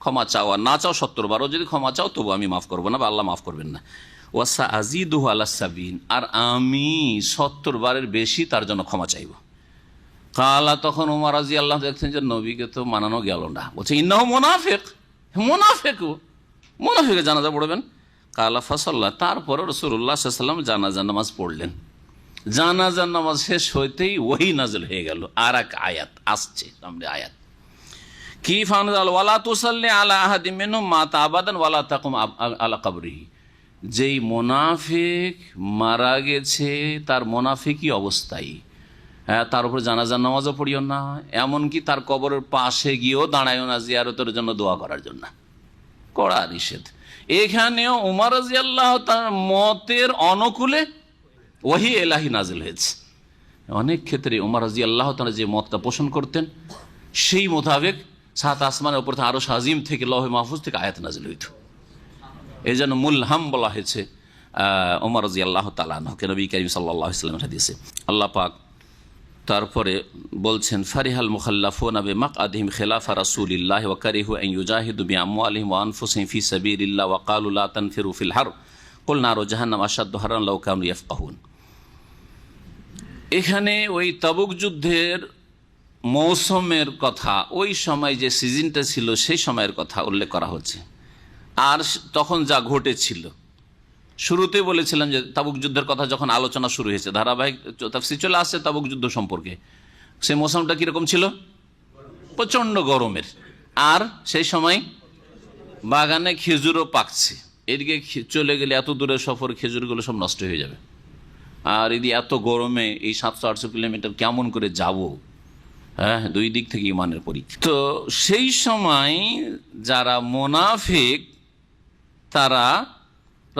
ক্ষমা চাও আর না চাও 70 বারও যদি ক্ষমা চাও তবু আমি মাফ করব না, বা আল্লাহ মাফ করবেন না। ওয়া সাআজিদুহু আলা 70, আর আমি 70 বারের বেশি তার জন্য ক্ষমা চাইব। কালা, তখন ওমর রাদিয়াল্লাহু দেখছেন যে নবীকে তো মানানো গেল না, বলছে ইন্নাহু মুনাফিক, মুনাফিকের জানাজা পড়বেন। কালা ফাসাল্লাহ, তারপরে রাসূলুল্লাহ সাল্লাল্লাহু আলাইহি ওয়াসাল্লাম জানাজার নামাজ পড়লেন। জানাজার নামাজ শেষ হইতেই ওহী নাযিল হয়ে গেল, আর এক আয়াত আসছে সামনে, আয়াত কি, ফানজাল ওয়ালা তুসাল্লি আলা আহাদিম মিনহুম মাতা আবাদান ওয়ালা তাকুম আলা কবরিহি, যেই মুনাফিক মারা গেছে তার মুনাফিকি অবস্থায়, হ্যাঁ, তার উপর জানাজার নামাজও পড়িও না, এমনকি তার কবরের পাশে গিয়েও দাঁড়ায়ও না জিয়ারতের জন্য, দোয়া করার জন্য, কড়া নিষেধ। এখানেও ওমর রাদিয়াল্লাহু তাআলার মতের অনুকূলে ওহী ইলাহি নাজিল হয়েছে। অনেক ক্ষেত্রে ওমর রাদিয়াল্লাহু তাআলা যে মতটা পোষণ করতেন, সেই মোতাবেক 7 আসমানের উপর থেকে, আরো আজিম থেকে, লৌহে মাহফুজ থেকে আয়াত নাজিল হইত। এই জন্য মুলহাম বলা হয়েছে ওমর রাদিয়াল্লাহু তাআলা আনহুকে, নবী কারীম সাল্লাল্লাহু আলাইহি ওয়াসাল্লামের হাদিসে। আল্লাহ পাক তারপরে বলছেন ফারিহাল মুখাল্লাফুনা বিমাকআদিহিম খিলাফা রাসূলিল্লাহ ওয়া কারিহু আন ইউজাহিদু বিআমওয়ালিহিম ওয়া আনফুসিহিম ফি সাবিলিল্লাহ ওয়া ক্বালু লা তানফিরু ফিল হার কুল নারু জাহান্নাম আশাদ্দু হাররান লাউ কানু ইয়াফকাহুন। এখানে ওই তাবুক যুদ্ধের মৌসুমের কথা, ওই সময় যে সিজনটা ছিল সেই সময়ের কথা উল্লেখ করা হচ্ছে। আর তখন যা ঘটেছিল, শুরুতে বলেছিলাম যে তাবুক যুদ্ধের কথা যখন আলোচনা শুরু হয়েছে, ধারাবাহিক তাফসীর চলে আসছে তাবুক যুদ্ধ সম্পর্কে, সেই মৌসুমটা কীরকম ছিল? প্রচণ্ড গরমের। আর সেই সময় বাগানে খেজুরও পাকছে, এদিকে চলে গেলে এত দূরের সফর খেজুরগুলো সব নষ্ট হয়ে যাবে। আর এদিকে এত গরমে এই 700-800 কিলোমিটার কেমন করে যাব? হ্যাঁ, দুই দিক থেকে ইমানের পরীক্ষা। তো সেই সময় যারা মুনাফিক তারা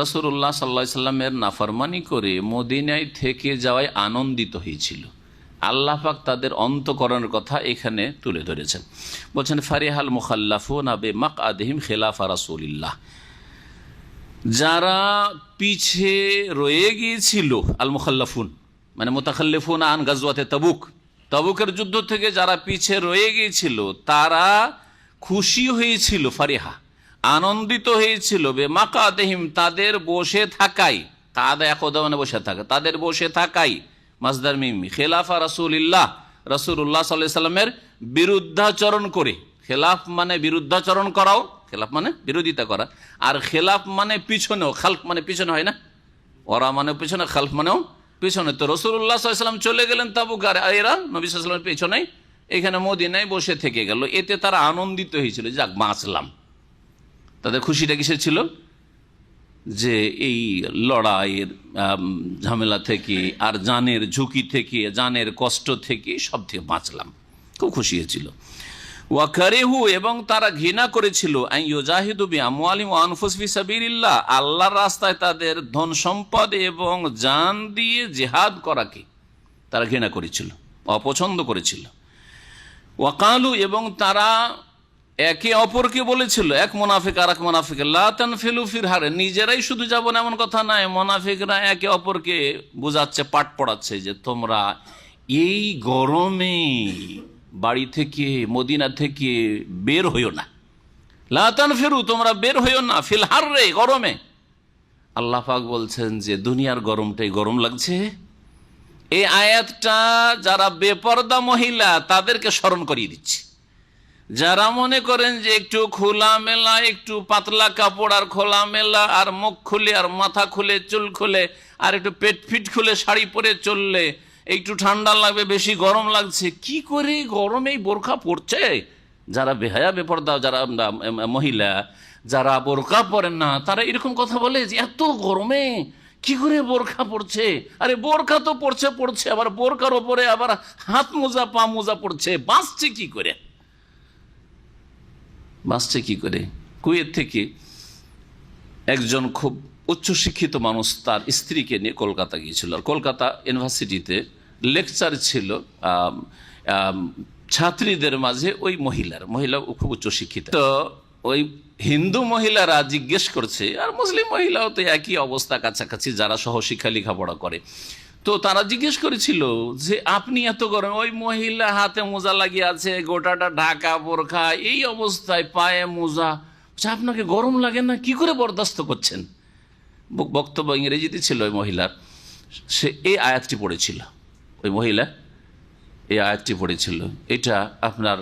রাসূলুল্লাহ সাল্লাল্লাহু আলাইহি সাল্লামের নাফরমানি করে মদিনায় থেকে যাওয়ায় আনন্দিত হয়েছিল। আল্লাহ পাক তাদের অন্তঃকরণের কথা এখানে তুলে ধরেছেন। বলছেন ফারিহাল মুখাল্লাফুনা বিমাকআদিহিম খিলাফা রাসূলিল্লাহ, যারা পিছে রয়ে গিয়েছিল, আল মুখাল্লাফুন মানে মুতাখাল্লিফুন আন গাজওয়াতে তাবুক, তাবুকের যুদ্ধ থেকে যারা পিছে রয়ে গিয়েছিল তারা খুশি হয়েছিল, ফারিহা আনন্দিত হয়েছিল, বিমাকআদিহিম তাদের বসে থাকাই, কাদা একদা মানে বসে থাকা, তাদের বসে থাকাই মাসদার মিম, খেলাফা রাসূলিল্লাহ রাসূলুল্লাহ সাল্লাল্লাহু আলাইহি সাল্লামের বিরুদ্ধাচরণ করে। খেলাফ মানে বিরুদ্ধাচরণ করাও, খেলাফ মানে বিরোধিতা করা, আর খেলাফ মানে পিছনেও, খালফ মানে পিছনে হয় না, ওরা মানে পিছনে, খালফ মানেও পিছনে। তো রাসূলুল্লাহ সাল্লাল্লাহু আলাইহি সাল্লাম চলে গেলেন তাবুক, আর এরা নবী সাল্লাল্লাহু আলাইহি ওয়াসাল্লামের পিছনে এখানে মদিনায় বসে থেকে গেল। এতে তারা আনন্দিত হয়েছিল, যাক বাঁচলাম। তাদের খুশিটা কিসের ছিল? যে এই লড়াইয়ের ঝামেলা থেকে আর জানের ঝুঁকি থেকে, জানের কষ্ট থেকে, সব থেকে বাঁচলাম, খুব খুশি হয়েছিল। ওয়া কারিহু এবং তারা ঘৃণা করেছিল আন ইউজাহিদু বিআমওয়ালিহিম ওয়া আনফুসিহিম ফি সাবিলিল্লাহ, আল্লাহর রাস্তায় তাদের ধন সম্পদ এবং জান দিয়ে জিহাদ করাকে তারা ঘৃণা করেছিল, অপছন্দ করেছিল। ওয়া ক্বালু এবং তারা একে অপরকে বলেছিল, এক মুনাফিক আর এক মুনাফিক, লা তানফিলু ফিল হার, নিজেরাই শুধু যাব না এমন কথা নাই, মুনাফিকরা একে অপরকে বোঝাচ্ছে, পাঠ পড়াচ্ছে যে তোমরা এই গরমে বাড়ি থেকে, মদিনা থেকে বের হইও না, লা তানফিরু তোমরা বের হইও না, ফিল হার রে গরমে। আল্লাহ পাক বলছেন যে দুনিয়ার গরমটাই গরম লাগছে। এই আয়াতটা যারা বেপরদা মহিলা তাদেরকে স্মরণ করিয়ে দিচ্ছে। যারা মনে করেন যে একটু খোলা মেলা, একটু পাতলা কাপড় আর খোলা মেলা আর মুখ খুলে আর মাথা খুলে চুল খুলে আর একটু পেট ফিট খুলে শাড়ি পরে চললে একটু ঠান্ডা লাগবে, বেশি গরম লাগছে, কি করে গরমেই বোরখা পড়ছে। যারা বেহায়া বেপরদা, যারা মহিলা যারা বোরখা পরেন না, তারা এরকম কথা বলে যে এত গরমে কি করে বোরখা পড়ছে। আরে বোরখা তো পড়ছে, আবার বোরখার ওপরে আবার হাত মোজা পা মোজা পড়ছে, বাঁচছে কি করে? কুয়েত থেকে একজন খুব উচ্চশিক্ষিত মানুষ তার স্ত্রীকে নিয়ে কলকাতা গিয়েছিল। আর কলকাতা ইউনিভার্সিটিতে লেকচার ছিল ছাত্রীদের মাঝে, ওই মহিলা খুব উচ্চশিক্ষিত। তো ওই হিন্দু মহিলারা জিজ্ঞেস করছে, আর মুসলিম মহিলাও তো একই অবস্থা কাছাকাছি, যারা সহশিক্ষা লেখাপড়া করে, তো তারা জিজ্ঞেস করেছিল যে আপনি এত গরম, ওই মহিলা হাতে মোজা লাগিয়ে আছে, গোটাটা ঢাকা বোরখা, এই অবস্থায় পায়ে মোজা, আপনাকে গরম লাগে না, কি করে বরদাস্ত করছেন? বক্তব্য ইংরেজিতে ছিল ওই মহিলার। সে এই আয়াতটি পড়েছিল, ওই মহিলা এই আয়াতটি পড়েছিল। এটা আপনার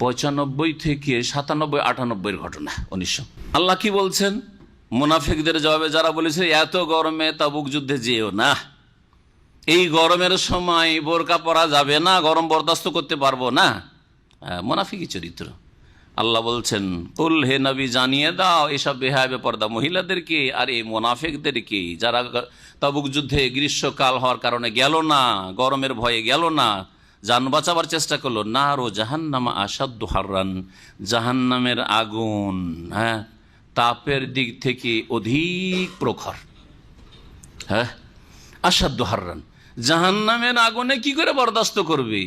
95 থেকে 97, 98 ঘটনা, 1900। আল্লাহ কি বলছেন মুনাফিকদের জবাবে? যারা বলেছে এত গরমে তাবুক যুদ্ধে যেও না, এই গরমের সময় বোরকা পরা যাবে না, গরম বরদাস্ত করতে পারবো না, মুনাফিকি চরিত্র। আল্লাহ বলছেন কুল, হে নবী জানিয়ে দাও এসব বেহায়া বেপরদা মহিলাদেরকে আর এই মুনাফিকদেরকে, যারা তাবুক যুদ্ধে গ্রীষ্মকাল হওয়ার কারণে গেল না, গরমের ভয়ে গেল না, জান বাঁচাবার চেষ্টা করলো, নারু জাহান্নামা আশাদ্দু হাররান, জাহান্নামের আগুন তাপের দিক থেকে অধিক প্রখর। হ্যাঁ, আশাদ্দু হাররান, জাহান্নামের আগুনে কি করে বরদাস্ত করবে?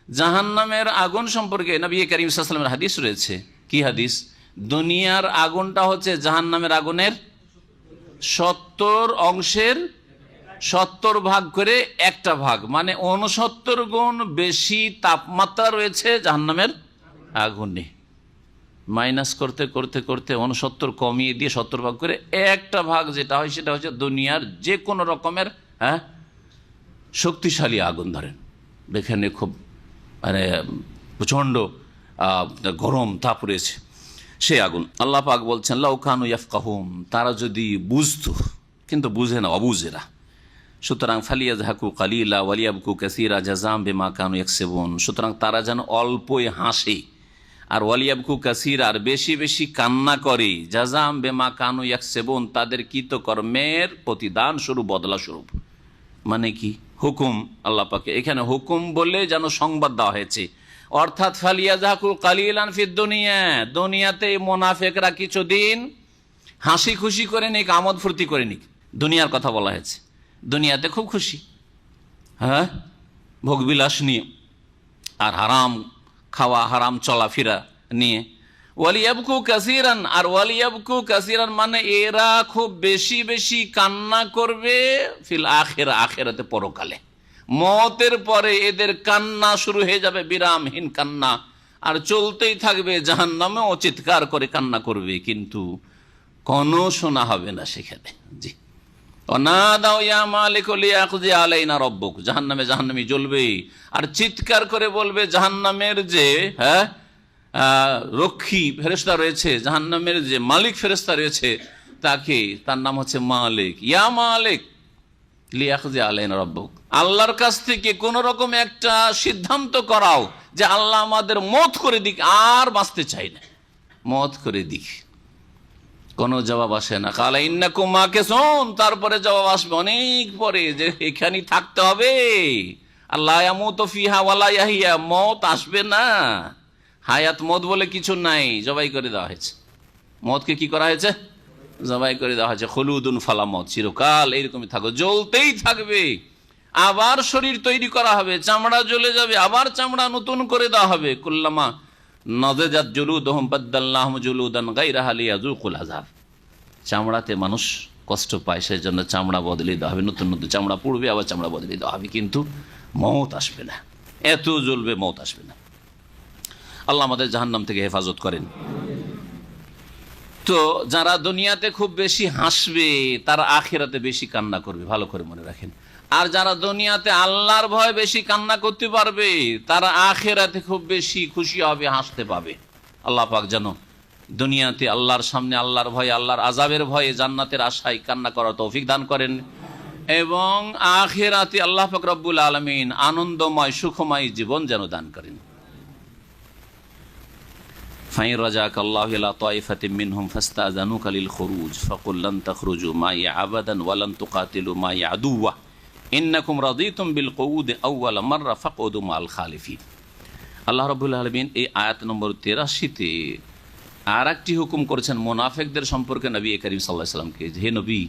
জাহান্নামের আগুন সম্পর্কে নবী করিম সাল্লাল্লাহু আলাইহি ওয়াসাল্লামের হাদিস রয়েছে। কি হাদিস? দুনিয়ার আগুনটা হচ্ছে জাহান্নামের আগুনের 70 অংশের 70 ভাগ করে একটা ভাগ, মানে 69 গুণ বেশি তাপমাত্রা রয়েছে জাহান্নামের আগুনে। মাইনাস করতে করতে করতে 69 কমিয়ে দিয়ে 70 ভাগ করে একটা ভাগ যেটা হয় সেটা হচ্ছে দুনিয়ার যে কোনো রকমের শক্তিশালী আগুন। ধরেন এখানে খুব মানে প্রচণ্ড গরম তাপ রয়েছে, সেই আগুন। আল্লাহ পাক বলছেন লাউ কানু ইয়াফকাহুন, তারা যদি বুঝতো, কিন্তু বুঝে না, অবুঝেরা। সুতরাং ফালিয়াযহাকু কালিলা ওয়ালিয়াবকু কাসীরা জাযাম বিমা কানু ইয়াকসিবুন, সুতরাং তারা যেন অল্পই হাসে আর ওয়ালিয়াবকু কাসীরা আর বেশি বেশি কান্না করে, জাযাম বিমা কানু ইয়াকসিবুন, তাদের কৃতকর্মের প্রতিদান স্বরূপ, বদলা স্বরূপ। মানে কি? হুকুম আল্লাহ পাকে এখানে হুকুম বলে যেন সংবাদ দেওয়া হয়েছে, অর্থাৎ ফালিয়াযহাকু কালিলান ফিদ দুনিয়া, দুনিয়াতে মুনাফিকরা কিছুদিন হাসি খুশি করে নিক, আমোদ ফুর্তি করে নিক। দুনিয়ার কথা বলা হয়েছে, দুনিয়াতে খুব খুশি, হ্যাঁ, ভোগবিলাস নিয়ে আর হারাম খাওয়া, হারাম চলাফেরা নিয়ে। ওয়ালিয়াবকু কাসীরান, আর ওয়ালিয়াবকু কাসীরান মানে এরা খুব বেশি বেশি কান্না করবে ফিল আখিরা, আখিরাতে, পরকালে। মতের পরে এদের কান্না শুরু হয়ে যাবে, বিরামহীন কান্না, আর চলতেই থাকবে। জাহান্নামেও চিৎকার করে কান্না করবে, কিন্তু কোনো শোনা হবে না সেখানে। জি, অনাদাও ইয়া মালিক লিয়াকযি আলাইনা রাব্বুক, জাহান্নামে জ্বলবে আর চিৎকার করে বলবে, জাহান্নামের যে রক্ষী ফেরেশতা রয়েছে, জাহান্নামের যে মালিক ফেরেশতা রয়েছে, তার নাম হচ্ছে মালিক। ইয়া মালিক লিয়াকযি আলাইনা রাব্বুক, আল্লাহর কাছ থেকে কোন রকম একটা সিদ্ধান্ত করাও যে আল্লাহ আমাদের মওত করে দিক, আর বাঁচতে চাই না, মওত করে দিক। কোনো জবাব আসে না। কালা ইন্নাকুম মাকিসুন, তারপরে জবাব আসবে অনেক পরে, যে এখানেই থাকতে হবে। আল্লাহ ইয়ামুতু ফিহা ওয়ালা ইয়াহিয়া, মওত আসবে না, হায়াত মওত বলে কিছু নাই, জবাই করে দেওয়া হয়েছে। মওতকে কি করা হয়েছে? জবাই করে দেওয়া হয়েছে। খুলুদুন ফালা মওত, চিরকাল এইরকমই থাকো, জ্বলতেই থাকবে। আবার শরীর তৈরি করা হবে, চামড়া জ্বলে যাবে, আবার চামড়া নতুন করে দেওয়া হবে। কুল্লামা নযজাত জুলুদুহুম বাদদালনাহুম জুলুদান গায়রাহা লিয়াযুকুল আযাব, চামড়াতে মানুষ কষ্ট পায়, সেই জন্য চামড়া বদলে দেওয়া হবে, নতুন নতুন চামড়া পড়বে, আবার চামড়া বদলে দেওয়া হবে, কিন্তু মওত আসবে না। এত জ্বলবে, মওত আসবে না। আল্লাহ আমাদের জাহান্নাম থেকে হেফাজত করেন। তো যারা দুনিয়াতে খুব বেশি হাসবে তারা আখিরাতে বেশি কান্না করবে, ভালো করে মনে রাখেন। আর যারা দুনিয়াতে আল্লাহর ভয় বেশি কান্না করতে পারবে তারা আখিরাতে খুব বেশি খুশি হবে, হাসতে পাবে। আল্লাহ পাক যেন দুনিয়াতে আল্লাহর সামনে আল্লাহর ভয়ে, আল্লাহর আযাবের ভয়ে, জান্নাতের আশায় কান্না করার তৌফিক দান করেন, এবং আখিরাতে আল্লাহ পাক রব্বুল আলামিন আনন্দময় সুখময় জীবন যেন দান করেন। ফাইন রাজাক আল্লাহু ইলা তাইফাতিন মিনহুম ফাস্তাযানুকা লিল খুরুজ ফাকুল লান তাখরুজু মাই আবাদান ওয়া লান তুকাতিলু মাই আদুওয়া ইন্নাকুম রাদিতুম বিল কুউদ আউওয়ালা মাররা ফাকুদু মাল খালিফিন। আল্লাহ রাব্বুল আলামিন এই আয়াত নম্বর 83-তে আর একটি হুকুম করেছেন মুনাফিকদের সম্পর্কে নবী করিম সাল্লাল্লাহু আলাইহি ওয়াসাল্লামকে, হে নবী,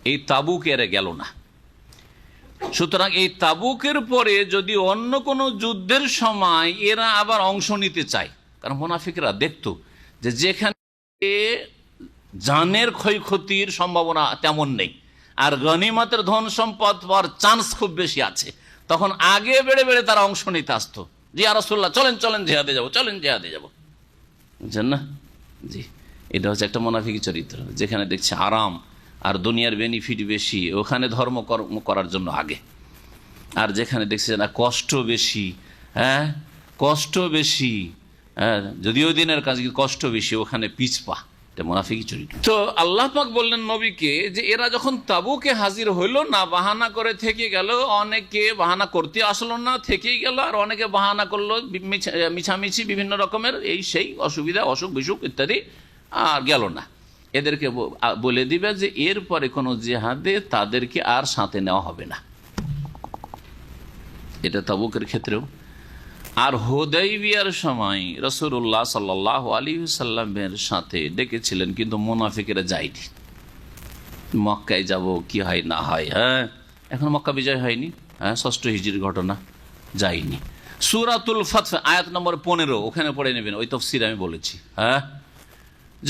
এই তাবুক এরা গেল না, সুতরাং এই তাবুকের পরে যদি অন্য কোনো যুদ্ধের সময় এরা আবার অংশ নিতে চায়, কারণ মুনাফিকরা দেখতো যে যেখানে জানের ক্ষয়ক্ষতির সম্ভাবনা তেমন নেই আর গনিমতের ধন সম্পদ পাওয়ার চান্স খুব বেশি আছে, তখন আগে বেড়ে বেড়ে তারা অংশ নিতে আসতো। জি ইয়া রাসূলুল্লাহ, চলেন চলেন জিহাদে যাবো, চলেন জিহাদে যাবো, বুঝছেন না? জি, এটা হচ্ছে একটা মুনাফিকি চরিত্র। যেখানে দেখছে আরাম আর দুনিয়ার বেনিফিট বেশি, ওখানে ধর্ম করার জন্য আগে। আর যেখানে দেখছে না কষ্ট বেশি, কষ্ট বেশি, যদিও দিনের কাজ কষ্ট বেশি, ওখানে পিছপা। এটা মুনাফিকি চরিত্র। তো আল্লাহ পাক বললেন নবীকে যে এরা যখন তাবুকে হাজির হইল না, বাহানা করে থেকে গেল, অনেকে বাহানা করতে আসলো না, থেকেই গেল, আর অনেকে বাহানা করলো মিছামিছি বিভিন্ন রকমের এই সেই অসুবিধা, অসুখ বিসুখ ইত্যাদি, আর গেল না। এদেরকে বলে দিবে যে এরপরে কোনো জিহাদে তাদেরকে আর সাথে নেওয়া হবে না। এটা তাবুকের ক্ষেত্রেও। আর হুদাইবিয়ার সময় রাসূলুল্লাহ সাল্লাল্লাহু আলাইহি ওয়াসাল্লামের সাথে ডেকেছিলেন, কিন্তু মুনাফিকেরা যায়নি। মক্কায় যাব কি হয় না হয়, এখন মক্কা বিজয় হয়নি, ৬ষ্ঠ হিজরির ঘটনা, যায়নি। সূরাতুল ফাতহ আয়াত নম্বর 15, ওখানে পড়ে নেবেন, ওই তাফসীর আমি বলেছি।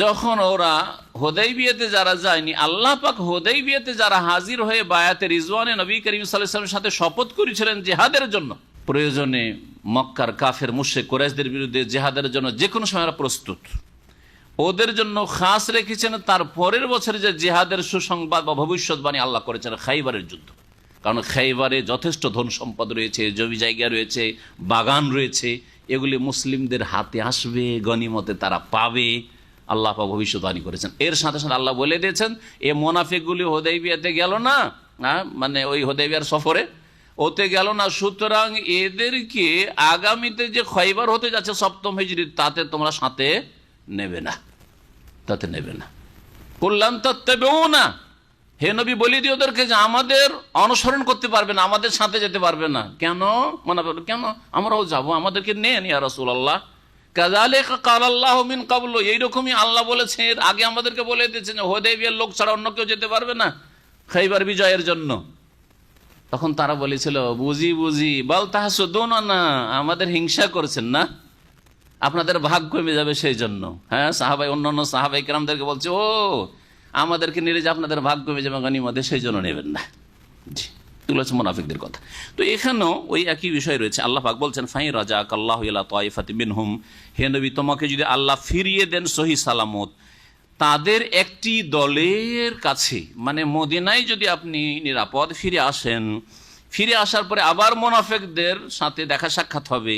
যখন ওরা হুদাইবিয়াতে যারা যায়নি, আল্লাহ পাক হুদাইবিয়াতে যারা হাজির হয়ে বায়াতে রিজওয়ানে নবী করিম সাল্লাল্লাহু আলাইহি ওয়াসাল্লামের সাথে শপথ করেছিলেন জিহাদের জন্য, প্রয়োজনে মক্কার কাফের মুশরিক কুরাইশদের বিরুদ্ধে জিহাদের জন্য যে কোনো সময় প্রস্তুত, ওদের জন্য খাস রেখেছেন তার পরের বছরে যে জিহাদের সুসংবাদ বা ভবিষ্যৎবাণী আল্লাহ করেছেন খাইবারের যুদ্ধ। কারণ খাইবারে যথেষ্ট ধন সম্পদ রয়েছে, জমি জায়গা রয়েছে, বাগান রয়েছে, এগুলি মুসলিমদের হাতে আসবে, গনিমতে তারা পাবে, আল্লাহ পাক ভবিষ্যৎবাণী করেছেন। এর সাথে সাথে আল্লাহ বলে দিয়েছেন এ মুনাফিকগুলি হুদাইবিয়াতে গেল না, মানে ওই হুদাইবিয়ার সফরে ওতে গেল না, সুতরাং এদেরকে আগামীতে যে খয়বার হতে যাচ্ছে 7ম হিজরি তাতে তোমরা সাথে নেবে না, তাতে নেবে না। বললাম তাত্তাবিউ না, হে নবী বলে দিও ওদেরকে যে আমাদের অনুসরণ করতে পারবে না, আমাদের সাথে যেতে পারবে না। কেন? মানে কেন? আমরাও যাবো, আমাদেরকে নেন ইয়া রাসূলুল্লাহ। কাযালিকা ক্বালাল্লাহু মিন ক্বাবলু, এইরকমই আল্লাহ বলেছে, এর আগে আমাদেরকে বলে দিয়েছেন যে হুদাইবিয়ার লোক ছাড়া অন্য কেউ যেতে পারবে না খাইবার বিজয়ের জন্য। তখন তারা বলেছিল বুঝি বুঝি বাল তাহসুদুনা, না আমাদের হিংসা করছেন না, আপনাদের ভাগ কমে যাবে সেই জন্য। হ্যাঁ, সাহাবাই অন্যান্য সাহাবাই কেরামদেরকে বলছে ও আমাদেরকে নিলে যে আপনাদের ভাগ কমে যাবে গনিমতে, সেই জন্য নেবেন না। জি, এগুলো হচ্ছে মুনাফিকদের কথা। তো এখানেও ওই একই বিষয় রয়েছে। আল্লাহ পাক বলছেন ফাই রাজাক আল্লাহু ইলা তাইফাতি মিনহুম, হে নবী তোমাকে যদি আল্লাহ ফিরিয়ে দেন সহি সালামত তাদের একটি দলের কাছে, মানে মদিনায় যদি আপনি নিরাপদ ফিরে আসেন, ফিরে আসার পরে আবার মুনাফিকদের সাথে দেখা সাক্ষাৎ হবে,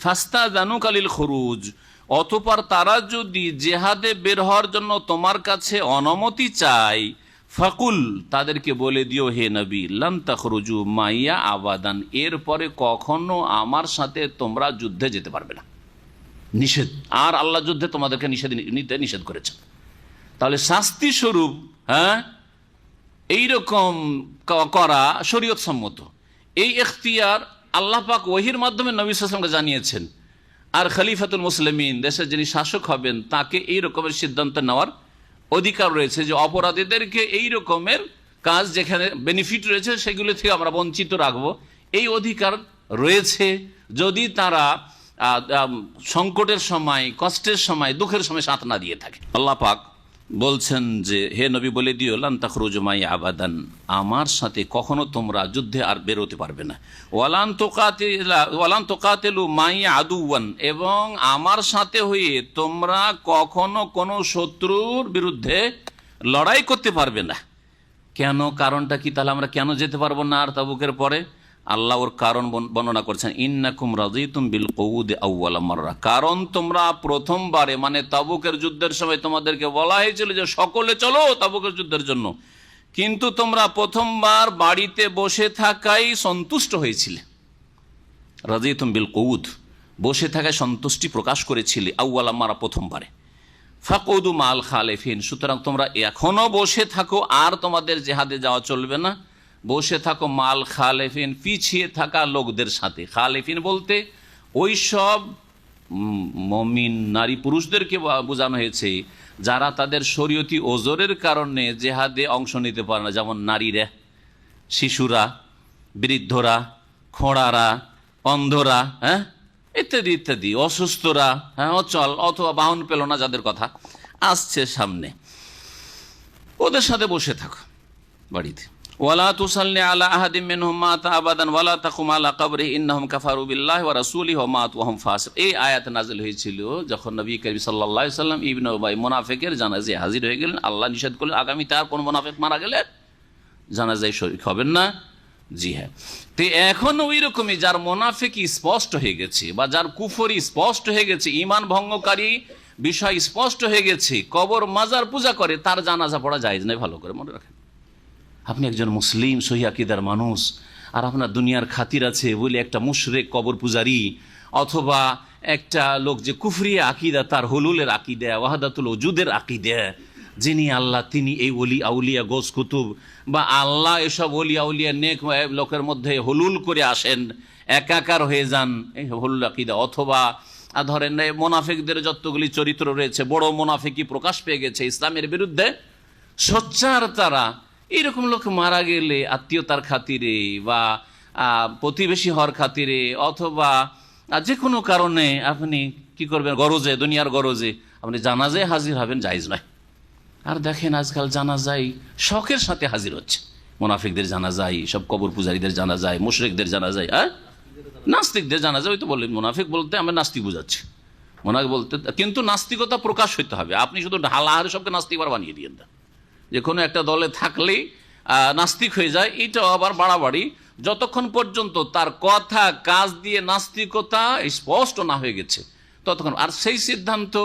ফাস্তাযানু কালিল খুরুজ, অতঃপর তারা যদি জিহাদে বের হওয়ার জন্য তোমার কাছে অনুমতি চায়, ফাকুল তাদেরকে বলে দিও হে নবী লান তাখরুজু মাইয়া আবাদান, এরপরে কখনো আমার সাথে তোমরা যুদ্ধে যেতে পারবে না, নিষেধ। আর আল্লাহ যুদ্ধে তোমাদেরকে নিতে নিষেধ করেছেন। তাহলে শাস্তি স্বরূপ এইরকম করা শরীয়ত সম্মত। এই এখতিয়ার আল্লাহ পাক ওহির মাধ্যমে নবী সাল্লাল্লাহু আলাইহি ওয়াসাল্লামকে জানিয়েছেন। আর খলিফাতুল মুসলিমিন, দেশের যিনি শাসক হবেন, তাকে এই রকমের সিদ্ধান্ত নেওয়ার অধিকার রয়েছে যে অপরাধীদেরকে এই রকমের কাজ যেখানে বেনিফিট রয়েছে সেগুলো থেকে আমরা বঞ্চিত রাখবো, এই অধিকার রয়েছে যদি তারা সংকটের সময়, কষ্টের সময়, দুঃখের সময় সাথ না দিয়ে থাকে। আল্লাহ পাক বলছেন যে হে নবী বলে দিও লান তাখরুজু মাইয়া আবাদান, আমার সাথে কখনো তোমরা যুদ্ধে আর বেরোতে পারবে না। ওয়ালান তুকাতিলু মাইয়া আদুওয়ান, এবং আমার সাথে হয়ে তোমরা কখনো কোনো শত্রুর বিরুদ্ধে লড়াই করতে পারবে না। কেন? কারণটা কি? তাহলে আমরা কেন যেতে পারবো না আর তাবুকের পরে? আল্লাহ ওর কারণ বর্ণনা করছেন ইন্নাকুম রাযীতুম বিল কউদি আউওয়ালা মাররা, কারণ তোমরা প্রথমবারে মানে তাবুকের যুদ্ধের সময় তোমাদেরকে বলা হয়েছিল যে সকলে চলো তাবুকের যুদ্ধের জন্য, কিন্তু তোমরা প্রথমবার বাড়িতে বসে থাকাই সন্তুষ্ট হয়েছিলে। রাযীতুম বিল কউদ, বসে থাকায় সন্তুষ্টি প্রকাশ করেছিলে আউওয়ালা মাররা, প্রথমবারে। ফাকুদু মাল খালিফিন, সুতরাং তোমরা এখনো বসে থাকো, আর তোমাদের জিহাদে যাওয়া চলবে না, বসে থাকো মাল খালেফিন, পিছিয়ে থাকা লোকদের সাথে। খালেফিন বলতে ওই সব মমিন নারী পুরুষদেরকে বোঝানো হয়েছে যারা তাদের শরীয়তি ওজরের কারণে জেহাদে অংশ নিতে পারে না, যেমন নারীরা, শিশুরা, বৃদ্ধরা, খোঁড়ারা, অন্ধরা, হ্যাঁ ইত্যাদি ইত্যাদি, অসুস্থরা, হ্যাঁ অচল অথবা বাহন পেল না যাদের কথা আসছে সামনে, ওদের সাথে বসে থাকো বাড়িতে। ওয়ালা তুসাল্লি আলা আহাদিম মিনহুম মাতা আবাদান ওয়ালা তাকুম আলা কবরিহি ইন্নাহুম কাফারু বিল্লাহি ওয়া রাসূলিহি ওয়া মাতু ওয়া হুম ফাসিক। এই আয়াত নাযিল হয়েছিল যখন নবী করিম সাল্লাল্লাহু আলাইহি ওয়াসাল্লাম ইবনে উবাই মুনাফিকের জানাজায় হাজির হয়ে গেলেন। আল্লাহ নিষেধ করলেন আগামীতে আর কোন মুনাফিক মারা গেলে জানাজায় শরীক হবেন না। জি হ্যাঁ, তো এখন ওই রকমই যার মুনাফিক স্পষ্ট হয়ে গেছে বা যার কুফরি স্পষ্ট হয়ে গেছে, ঈমান ভঙ্গকারী বিষয় স্পষ্ট হয়ে গেছে, কবর মাজার পূজা করে, তার জানাজা পড়া জায়েজ নাই। ভালো করে মনে রাখেন, আপনি একজন মুসলিম সহি আকীদার মানুষ, আর আপনার দুনিয়ার খাতির আছে বলে একটা মুশরিক কবর পূজারী অথবা একটা লোক যে কুফরি আকীদা, তার হুলুলের আকীদা, ওয়াহদাতুল ওজুদের আকীদা, যিনি আল্লাহ তিনি এই ওলি আউলিয়া গোস কুতুব বা আল্লাহ এসব ওলি আউলিয়া নেক লোকের মধ্যে হুলুল করে আসেন, একাকার হয়ে যান, এই হুলুল আকীদা। অথবা ধরেন মোনাফিকদের যতগুলি চরিত্র রয়েছে, বড় মোনাফিকই প্রকাশ পেয়ে গেছে ইসলামের বিরুদ্ধে, সোচ্চার তারা। এইরকম লোক মারা গেলে আত্মীয়তার খাতিরে বা প্রতিবেশী হওয়ার খাতিরে অথবা যে কোনো কারণে আপনি কি করবেন, গরজে, দুনিয়ার গরজে আপনি জানাজায় হাজির হবেন জায়েজ নয়। আর দেখেন আজকাল জানাজায় শখের সাথে হাজির হচ্ছে, মুনাফিকদের জানাজায়, সব কবর পূজারীদের জানাজায়, মুশরিকদের জানাজায়, নাস্তিকদের জানাজায়। ওই তো বললেন মুনাফিক বলতে আমরা নাস্তিক বোঝাচ্ছি, মুনাফিক বলতে, কিন্তু নাস্তিকতা প্রকাশ হইতে হবে। আপনি শুধু ঢালাহারে সবকে নাস্তিক বানিয়ে দিয়েন না, যে কোনো একটা দলে থাকলেই নাস্তিক হয়ে যায়, এটাও আবার বাড়াবাড়ি। যতক্ষণ পর্যন্ত তার কথা কাজ দিয়ে নাস্তিকতা স্পষ্ট না হয়ে গেছে ততক্ষণ। আর সেই সিদ্ধান্ত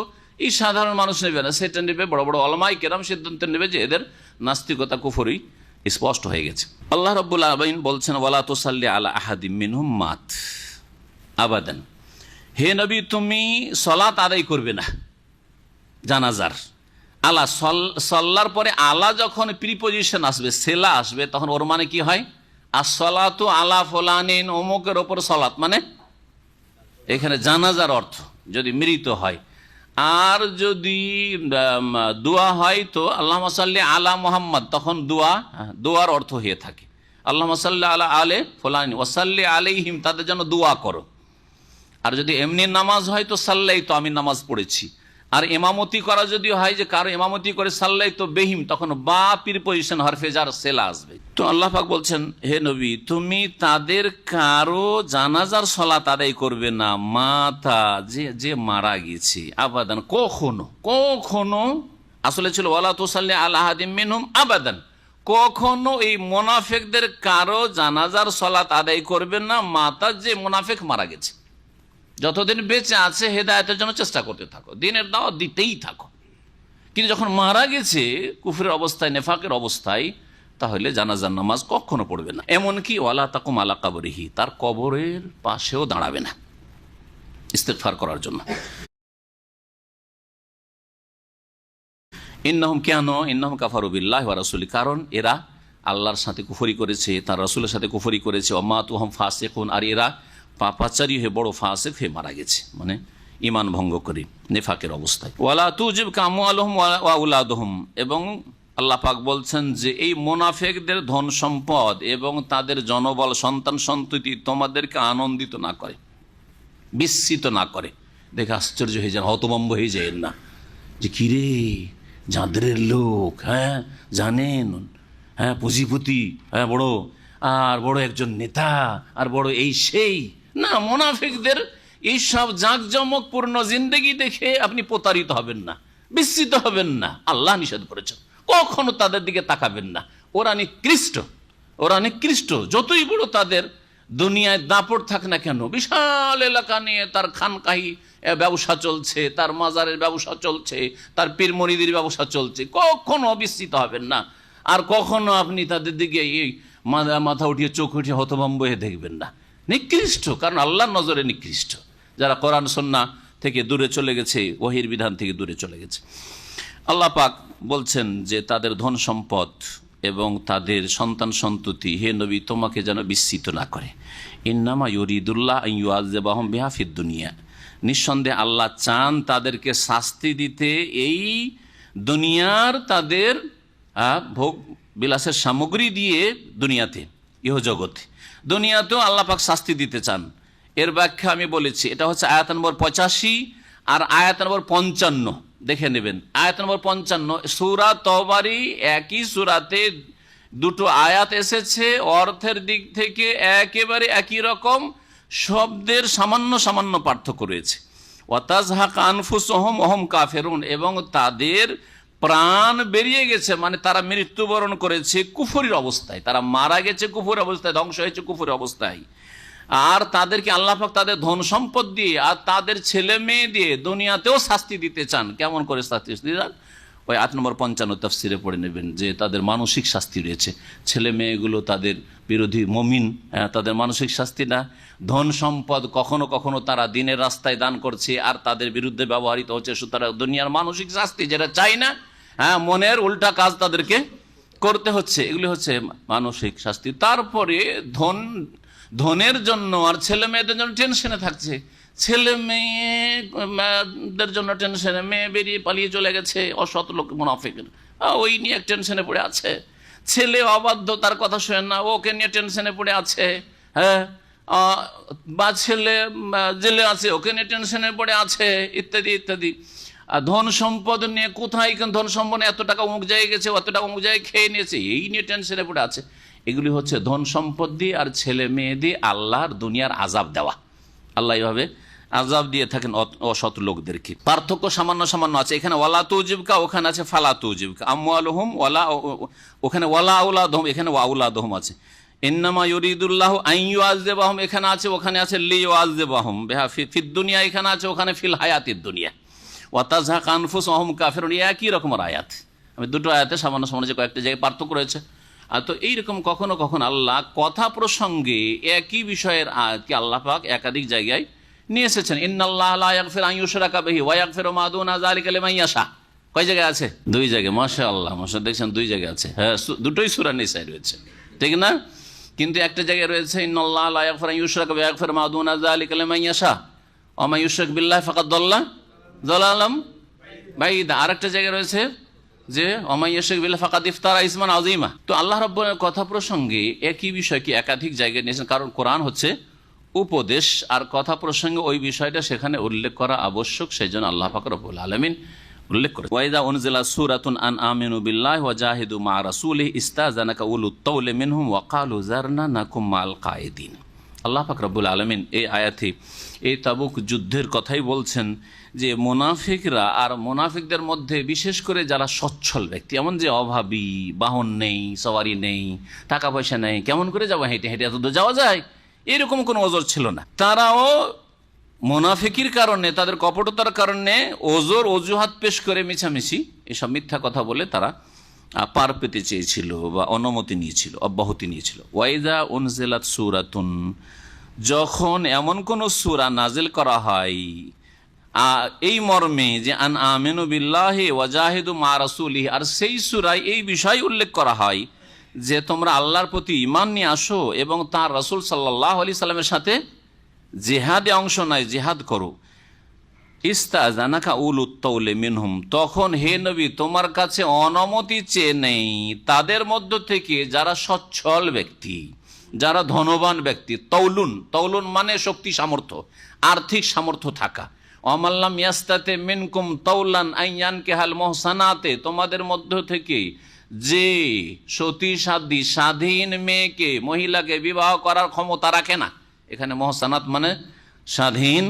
এই সাধারণ মানুষ নেবে না, সেটা নেবে বড় বড় ওলামায়ে কেরাম সিদ্ধান্ত নেবে যে এদের নাস্তিকতা কুফরি স্পষ্ট হয়ে গেছে। আল্লাহ রাব্বুল আলামিন বলছেন, ওয়ালা তুসাল্লি আলা আহাদিম মিনহুম মাত আবাদান, হে নবী তুমি সালাত আদায় করবে না জানাজার। আলা সল্লার পরে আলা যখন প্রিপোজিশন আসবে, সেলা আসবে, তখন ওর মানে কি হয়? আসসালাতু আলা ফুলানিন, অমুকের ওপর সালাত, মানে এখানে জানাজার অর্থ যদি মৃত হয়। আর যদি দোয়া হয় তো আল্লাহুম্মা সাল্লি আলা মুহাম্মদ, তখন দোয়ার অর্থ হয়ে থাকে আল্লাহুম্মা সাল্লি আলা আলে ফুলানি ওয়াসাল্লি আলাইহিম, তাদের জন্য দোয়া করো। আর যদি এমনি নামাজ হয় তো সাল্লাই, তো আমি নামাজ পড়েছি। আর ইমামতি করা যদি হয় যে কারো ইমামতি করে সাল্লাই তো বেহিম, তখন বা প্রিপোজিশন হরফে জার সেলা আসবে। তো আল্লাহ পাক বলছেন, হে নবী তুমি তাদের কারো জানাজার সালাত আদায় করবে না, মাতা যে মারা গেছে, আবাদান কখনো আসলে ছিল ওয়ালা তুসাল্লি আলা আহাদিম মিনহুম আবাদান, কখনো এই মুনাফিকদের কারো জানাজার সালাত আদায় করবে না, মাতা যে মুনাফিক মারা গেছে। যতদিন বেঁচে আছে হেদায়েতের জন্য চেষ্টা করতে থাকো, দিনের দাওয়াত দিতেই থাকো, কিন্তু যখন মারা গেছে কুফরের অবস্থায়, নেফাকের অবস্থায়, তাহলে জানাজার নামাজ কখনো পড়বে না। এমনকি ওয়ালা তাকুম আলা কবরিহি, তার কবরের পাশেও দাঁড়াবে না ইস্তেগফার করার জন্য। ইন্নাহুম কাফারু বিল্লাহি ওয়া রাসূলি, কারণ এরা আল্লাহর সাথে কুফরি করেছে, তার রাসূলের সাথে কুফরি করেছে। ওয়া মাতুহুম ফাসিকুন, আর এরা পাপাচারী হয়ে বড় ফাসিক হয়ে মারা গেছে, মানে ঈমান ভঙ্গ করে নেফাকের অবস্থায়। ওয়ালা তুজিবকা আমওয়ালুহুম ওয়া আওলাদুহুম, এবং আল্লাহ পাক বলছেন যে এই মুনাফিকদের ধন সম্পদ এবং তাদের জনবল, সন্তান সন্ততি তোমাদেরকে আনন্দিত না করে, বিস্মিত না করে। দেখে আশ্চর্য হয়ে যান, হতভম্ব হয়ে যায় না, যে কিরে যাদের লোক, জানেন, পুঁজিপতি, বড় আর বড় একজন নেতা, আর বড় এই সেই না। মুনাফিকদের এইসব জাঁকজমকপূর্ণ জিন্দেগি দেখে আপনি প্রতারিত হবেন না, বিস্মিত হবেন না। আল্লাহ নিষেধ করেছেন, কখনো তাদের দিকে তাকাবেন না। ওরা নিকৃষ্ট, যতই বড় তাদের দুনিয়ায় দাপট থাক না কেন, বিশাল এলাকা নিয়ে তার খানকাহি ব্যবসা চলছে, তার মাজারের ব্যবসা চলছে, তার পীর মুরিদের ব্যবসা চলছে, কখনো বিস্মিত হবেন না। আর কখনো আপনি তাদের দিকে এই মাথা উঠিয়ে চোখ উঠিয়ে হতভম্ব হয়ে দেখবেন না। নিকৃষ্ট, কারণ আল্লাহর নজরে নিকৃষ্ট, যারা কোরআন সুন্নাহ থেকে দূরে চলে গেছে, ওহীর বিধান থেকে দূরে চলে গেছে। আল্লাহ পাক বলছেন যে তাদের ধন সম্পদ এবং তাদের সন্তান সন্ততি, হে নবী তোমাকে যেন বিস্মিত না করে। ইন্নামা ইউরিদুল্লাহ আন ইউআযযিবাহুম বিহা ফিদ দুনিয়া, নিঃসন্দেহে আল্লাহ চান তাদেরকে শাস্তি দিতে এই দুনিয়ার তাদের ভোগ বিলাসের সামগ্রী দিয়ে, দুনিয়াতে, ইহজগতে, দুনিয়াতেও আল্লাহ পাক শাস্তি দিতে চান। এর ব্যাখ্যা আমি বলেছি, এটা হচ্ছে আয়াত নম্বর 85 আর আয়াত নম্বর 55, দেখে নেবেন। আয়াত নম্বর 55 সূরা তওবারই একই সূরাতে দুটো আয়াত এসেছে, অর্থের দিক থেকে একেবারে একই রকম, শব্দের সামান্য পার্থক্য রয়েছে। ওয়াতাজহাকা আনফুসুহুম ওয়া হুম কাফিরুন, এবং তাদের প্রাণ বেরিয়ে গেছে, মানে তারা মৃত্যুবরণ করেছে কুফরির অবস্থায়, তারা মারা গেছে কুফরির অবস্থায়, ধ্বংস হয়েছে কুফরির অবস্থায়। আর তাদেরকে আল্লাহ পাক তাদের ধন সম্পদ দিয়ে আর তাদের ছেলে মেয়ে দিয়ে দুনিয়াতেও শাস্তি দিতে চান। কেমন করে শাস্তি দিতে? ওই 8 নম্বর 55 তাফসিরে পড়ে নেবেন যে তাদের মানসিক শাস্তি রয়েছে। ছেলে মেয়েগুলো তাদের বিরোধী মুমিন, তাদের মানসিক শাস্তি না। ধন সম্পদ কখনো কখনো তারা দিনের রাস্তায় দান করছে আর তাদের বিরুদ্ধে ব্যবহৃত হচ্ছে, সুতরাং দুনিয়ার মানসিক শাস্তি যেটা চাই না, মনের উল্টা কাজ তাদেরকে করতে হচ্ছে, এগুলি হচ্ছে মানসিক শাস্তি। তারপরে ধনের জন্য আর ছেলে মেয়েদের জন্য টেনশনে থাকছে, ছেলে মেয়েদের জন্য টেনশনে, মেয়ে বেরিয়ে পালিয়ে চলে গেছে অসৎ লোক মুনাফিকের, ওই নিয়ে টেনশনে পড়ে আছে। ছেলে অবাধ্য, তার কথা শোনেন না, ওকে নিয়ে টেনশনে পড়ে আছে। বা ছেলে জেলে আছে, ওকে নিয়ে টেনশনে পড়ে আছে, ইত্যাদি ইত্যাদি। আর ধন সম্পদ নিয়ে কোথায় ধন সম্পদ, এত টাকা অমুক জায়গায় গেছে, অত টাকা অমুক জায়গায় খেয়ে নিয়েছে, এই নিয়ে টেনশনে পড়ে আছে। এগুলি হচ্ছে ধন সম্পদ দিয়ে আর ছেলে মেয়ে দিয়ে আল্লাহর দুনিয়ার আযাব দেওয়া। আল্লাহ এইভাবে আযাব দিয়ে থাকেন অসৎ লোকদেরকে। পার্থক্য সামান্য সামান্য আছে, এখানে ওয়ালা তুজিবকা, ওখানে আছে ফালা তুজিবকা। আমওয়ালুহুম ওয়ালা, ওখানে ওয়ালা আওলাদহুম, এখানে ওয়া আওলাদহুম আছে। ইন্নামা ইউরিদুল্লাহু আন ইউআযযিবাহুম, এখানে আছে, ওখানে আছে লিইউআযযিবাহুম বিহা ফিদ দুনিয়া, এখানে আছে, ওখানে ফিল হায়াতিদ দুনিয়া। ওয়া তাযহাকা আনফুসুহুম কাফিরুন, একই রকমের আয়াত। আমি দুটো আয়াতে সামান্য সামান্য যে কয়েকটা জায়গায় পার্থক্য রয়েছে। আর তো এইরকম কখনো কখনো আল্লাহ কথা প্রসঙ্গে একই বিষয়ের আয়াতকে আল্লাহ পাক একাধিক জায়গায় নিয়ে এসেছেন। ইন্নাল্লাহা লা ইয়াগফিরু আন ইউশরাকা বিহি ওয়া ইয়াগফিরু মা দুনা যালিকা লিমান ইয়াশা। কয় জায়গায় আছে? দুই জায়গায়। মাশাআল্লাহ, মাশাআল্লাহ, দেখছেন দুই জায়গায় আছে। হ্যাঁ, দুটোই সূরা নিসায় রয়েছে, ঠিক না? কিন্তু একটা জায়গায় রয়েছে ইন্নাল্লাহা লা ইয়াগফিরু আন ইউশরাকা বিহি ওয়া ইয়াগফিরু মা দুনা যালিকা লিমান ইয়াশা ওয়া মান ইউশরিক বিল্লাহি ফাকাদ দাল্লা দালালাম বাইদা। আরেকটা জায়গায় রয়েছে যে ওয়া মান ইউশরিক বিল্লাহি ফাকাদ ইফতারা ইসমান আযীমা। তো আল্লাহ রাব্বুল কথা প্রসঙ্গে একই বিষয়কে একাধিক জায়গায় নিয়েছেন, কারণ কোরআন হচ্ছে উপদেশ, আর কথা প্রসঙ্গে ওই বিষয়টা সেখানে উল্লেখ করা আবশ্যক, সেই জন্য আল্লাহ পাক রব্বুল আলামিন উল্লেখ করে। ওয়াইদা উনজিলা সূরাতুন আন আমিনু বিল্লাহি ওয়া জাহিদু মা রাসূলিহি ইস্তাযানাকা উলুত তাওলি মিনহুম ওয়া ক্বালু যারনা নাকুম মাল কায়েদিন। আল্লাহ পাক রব্বুল আলামিন এই আয়াতে এই তাবুক যুদ্ধের কথাই বলছেন যে মুনাফিকরা, আর মুনাফিকদের মধ্যে বিশেষ করে যারা সচ্ছল ব্যক্তি, এমন যে অভাবী, বাহন নেই, সওয়ারি নেই, টাকা পয়সা নেই, কেমন করে যাবো হেঁটে হেঁটে, এত দূর যাওয়া যায়, এরকম কোনো ওজর ছিল না। তারাও মুনাফিকির কারণে, তাদের কপটতার কারণে ওজর অজুহাত পেশ করে মিছামিছি এসব মিথ্যা কথা বলে তারা পার পেতে চেয়েছিল বা অনুমতি নিয়েছিল, অব্যাহতি নিয়েছিল। ওয়াইদা উনজিলাত সূরাতুন, যখন এমন কোন সূরা নাজিল করা হয় এই মর্মে যে আন আমিনু বিল্লাহি ওয়া জাহিদু মা রাসূলিহি, আর সেই সূরায় এই বিষয় উল্লেখ করা হয় যে তোমরা আল্লাহর প্রতি ঈমান নিয়ে আসো এবং তার রাসূল সাল্লাল্লাহু আলাইহি সাল্লামের সাথে জিহাদে অংশ নেয়, জিহাদ করো। ইস্তাযানাকা উলুত তাওলি মিনহুম, তখন হে নবী তোমার কাছে অনুমতি চেয়ে নেই তাদের মধ্য থেকে যারা সচ্ছল ব্যক্তি, যারা ধনবান ব্যক্তি। তৌলুন, তৌলুন মানে শক্তি সামর্থ্য, আর্থিক সামর্থ্য থাকা। অমাল্লাম ইয়াস্তাতে মিনকুম তৌলান আইয়ান কেহাল মোহসানাতে, তোমাদের মধ্য থেকে যে সতী সাধ্বী স্বাধীন মেয়েকে, মহিলাকে বিবাহ করার ক্ষমতা রাখে না। এখানে মোহসানাত মানে স্বাধীন,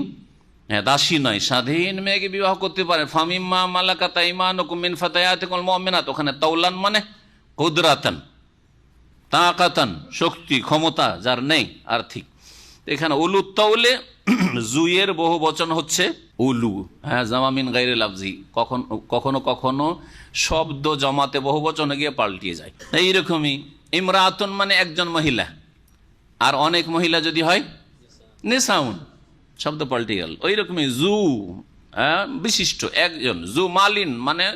দাসী নয়, স্বাধীন মেয়েকে বিবাহ করতে পারে। ফামিম্মা মালাকাত আইমানুকুম মিন ফাতায়াতিকুল মুমিনাত, ওখানে তৌলান মানে কুদরাতান, তাকাতান, শক্তি ক্ষমতা যার নেই আর্থিক। এখানে উলু তৌলে জুয়ের বহু বচন হচ্ছে উলু, হ্যাঁ, জামা মিন গায়রে লাফজি, কখনো কখনো শব্দ জমাতে বহু বচনে গিয়ে পাল্টিয়ে যায়। এইরকমই ইমরাতুন মানে একজন মহিলা, আর অনেক মহিলা যদি হয় নিসাউন, শব্দ পাল্টে গেল। ওই রকমই জু, বিশিষ্ট একজন, জু মালিন মানে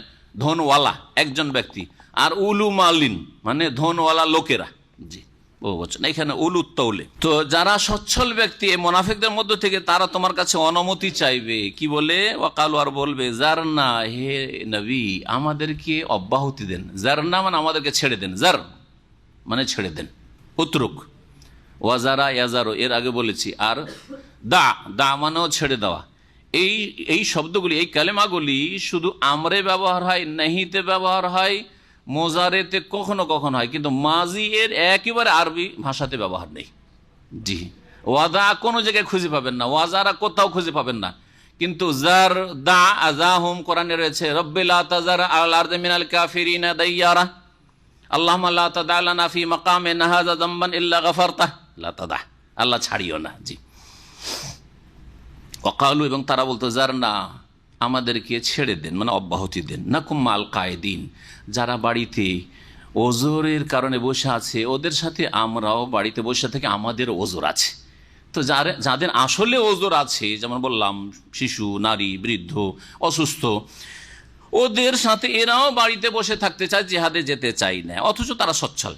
ধনওয়ালা একজন ব্যক্তি, আর উলু মালিন মানে ধনওয়ালা লোকেরা। জি, বহু বচন। এখানে উলু তৌলে। তো যারা সচ্ছল ব্যক্তি এই মুনাফিকদের মধ্য থেকে, তারা তোমার কাছে অনুমতি চাইবে, কি বলে? ওয়াকালু, আর বলবে জারনা, হে নবী আমাদেরকে অব্যাহতি দেন। জারনা মানে আমাদেরকে ছেড়ে দেন, জার মানে ছেড়ে দেন, উতরুক। ওয়াজারা ইয়াজারো এর আগে বলেছি। আর দা, দা মানেও ছেড়ে দেওয়া। এই শব্দগুলি, এই কালেমাগুলি শুধু আমরে ব্যবহার হয়, নাহিতে ব্যবহার হয়, মোজারেতে কখনো কখনো হয়, কিন্তু মাজি এর একেবারে আরবি ভাষাতে ব্যবহার নেই। জি, ওয়াদা কোনো জায়গায় খুঁজে পাবেন না, ওয়াজারা কোথাও খুঁজে পাবেন না। কিন্তু জার, দা, আজাহুম কোরআনে রয়েছে। রব্বি লা তাজার আলাল আরদি মিনাল কাফিরিনা দাইয়ারা, আল্লাহুম্মা লা তাদা লানা ফি মাকামিনা হাযা যামবান ইল্লা গাফারতাহ, লা তাদা, আল্লাহ ছাড়িও না। জি, ওয়াকালু, এবং তারা বলতো জারনা, আমাদেরকে ছেড়ে দেন মানে অব্যাহতি দেন। নাকুম মাল কায়েদিন, যারা বাড়িতে ওজোরের কারণে বসে আছে ওদের সাথে আমরাও বাড়িতে বসে থেকে আমাদের ওজোর আছে। তো যাদের আসলে ওজোর আছে, যেমন বললাম শিশু, নারী, বৃদ্ধ, অসুস্থ, ওদের সাথে এরাও বাড়িতে বসে থাকতে চায়, জিহাদে যেতে চাই না, অথচ তারা সচ্ছল।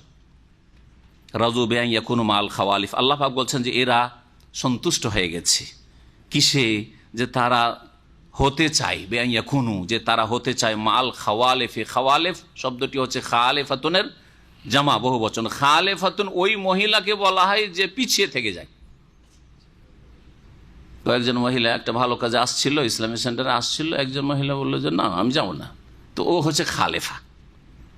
রাজু বেআইন ইয়াকুনু মাল খাওয়ালিফ, আল্লাহ পাক বলছেন যে এরা সন্তুষ্ট হয়ে গেছে কিসে? যে তারা হতে চায়, বেআইন ইয়াকুনু, যে তারা হতে চায় মাল খাওয়ালেফে। খাওয়ালেফ শব্দটি হচ্ছে খালেফাতুনের জামা, বহু বচন। খালেফাতুন ওই মহিলাকে বলা হয় যে পিছিয়ে থেকে যায়, কয়েকজন মহিলা একটা ভালো কাজে আসছিল, ইসলামিক সেন্টারে আসছিল, একজন মহিলা বললো যে না আমি যাবো না। তো ও হচ্ছে খালেফা,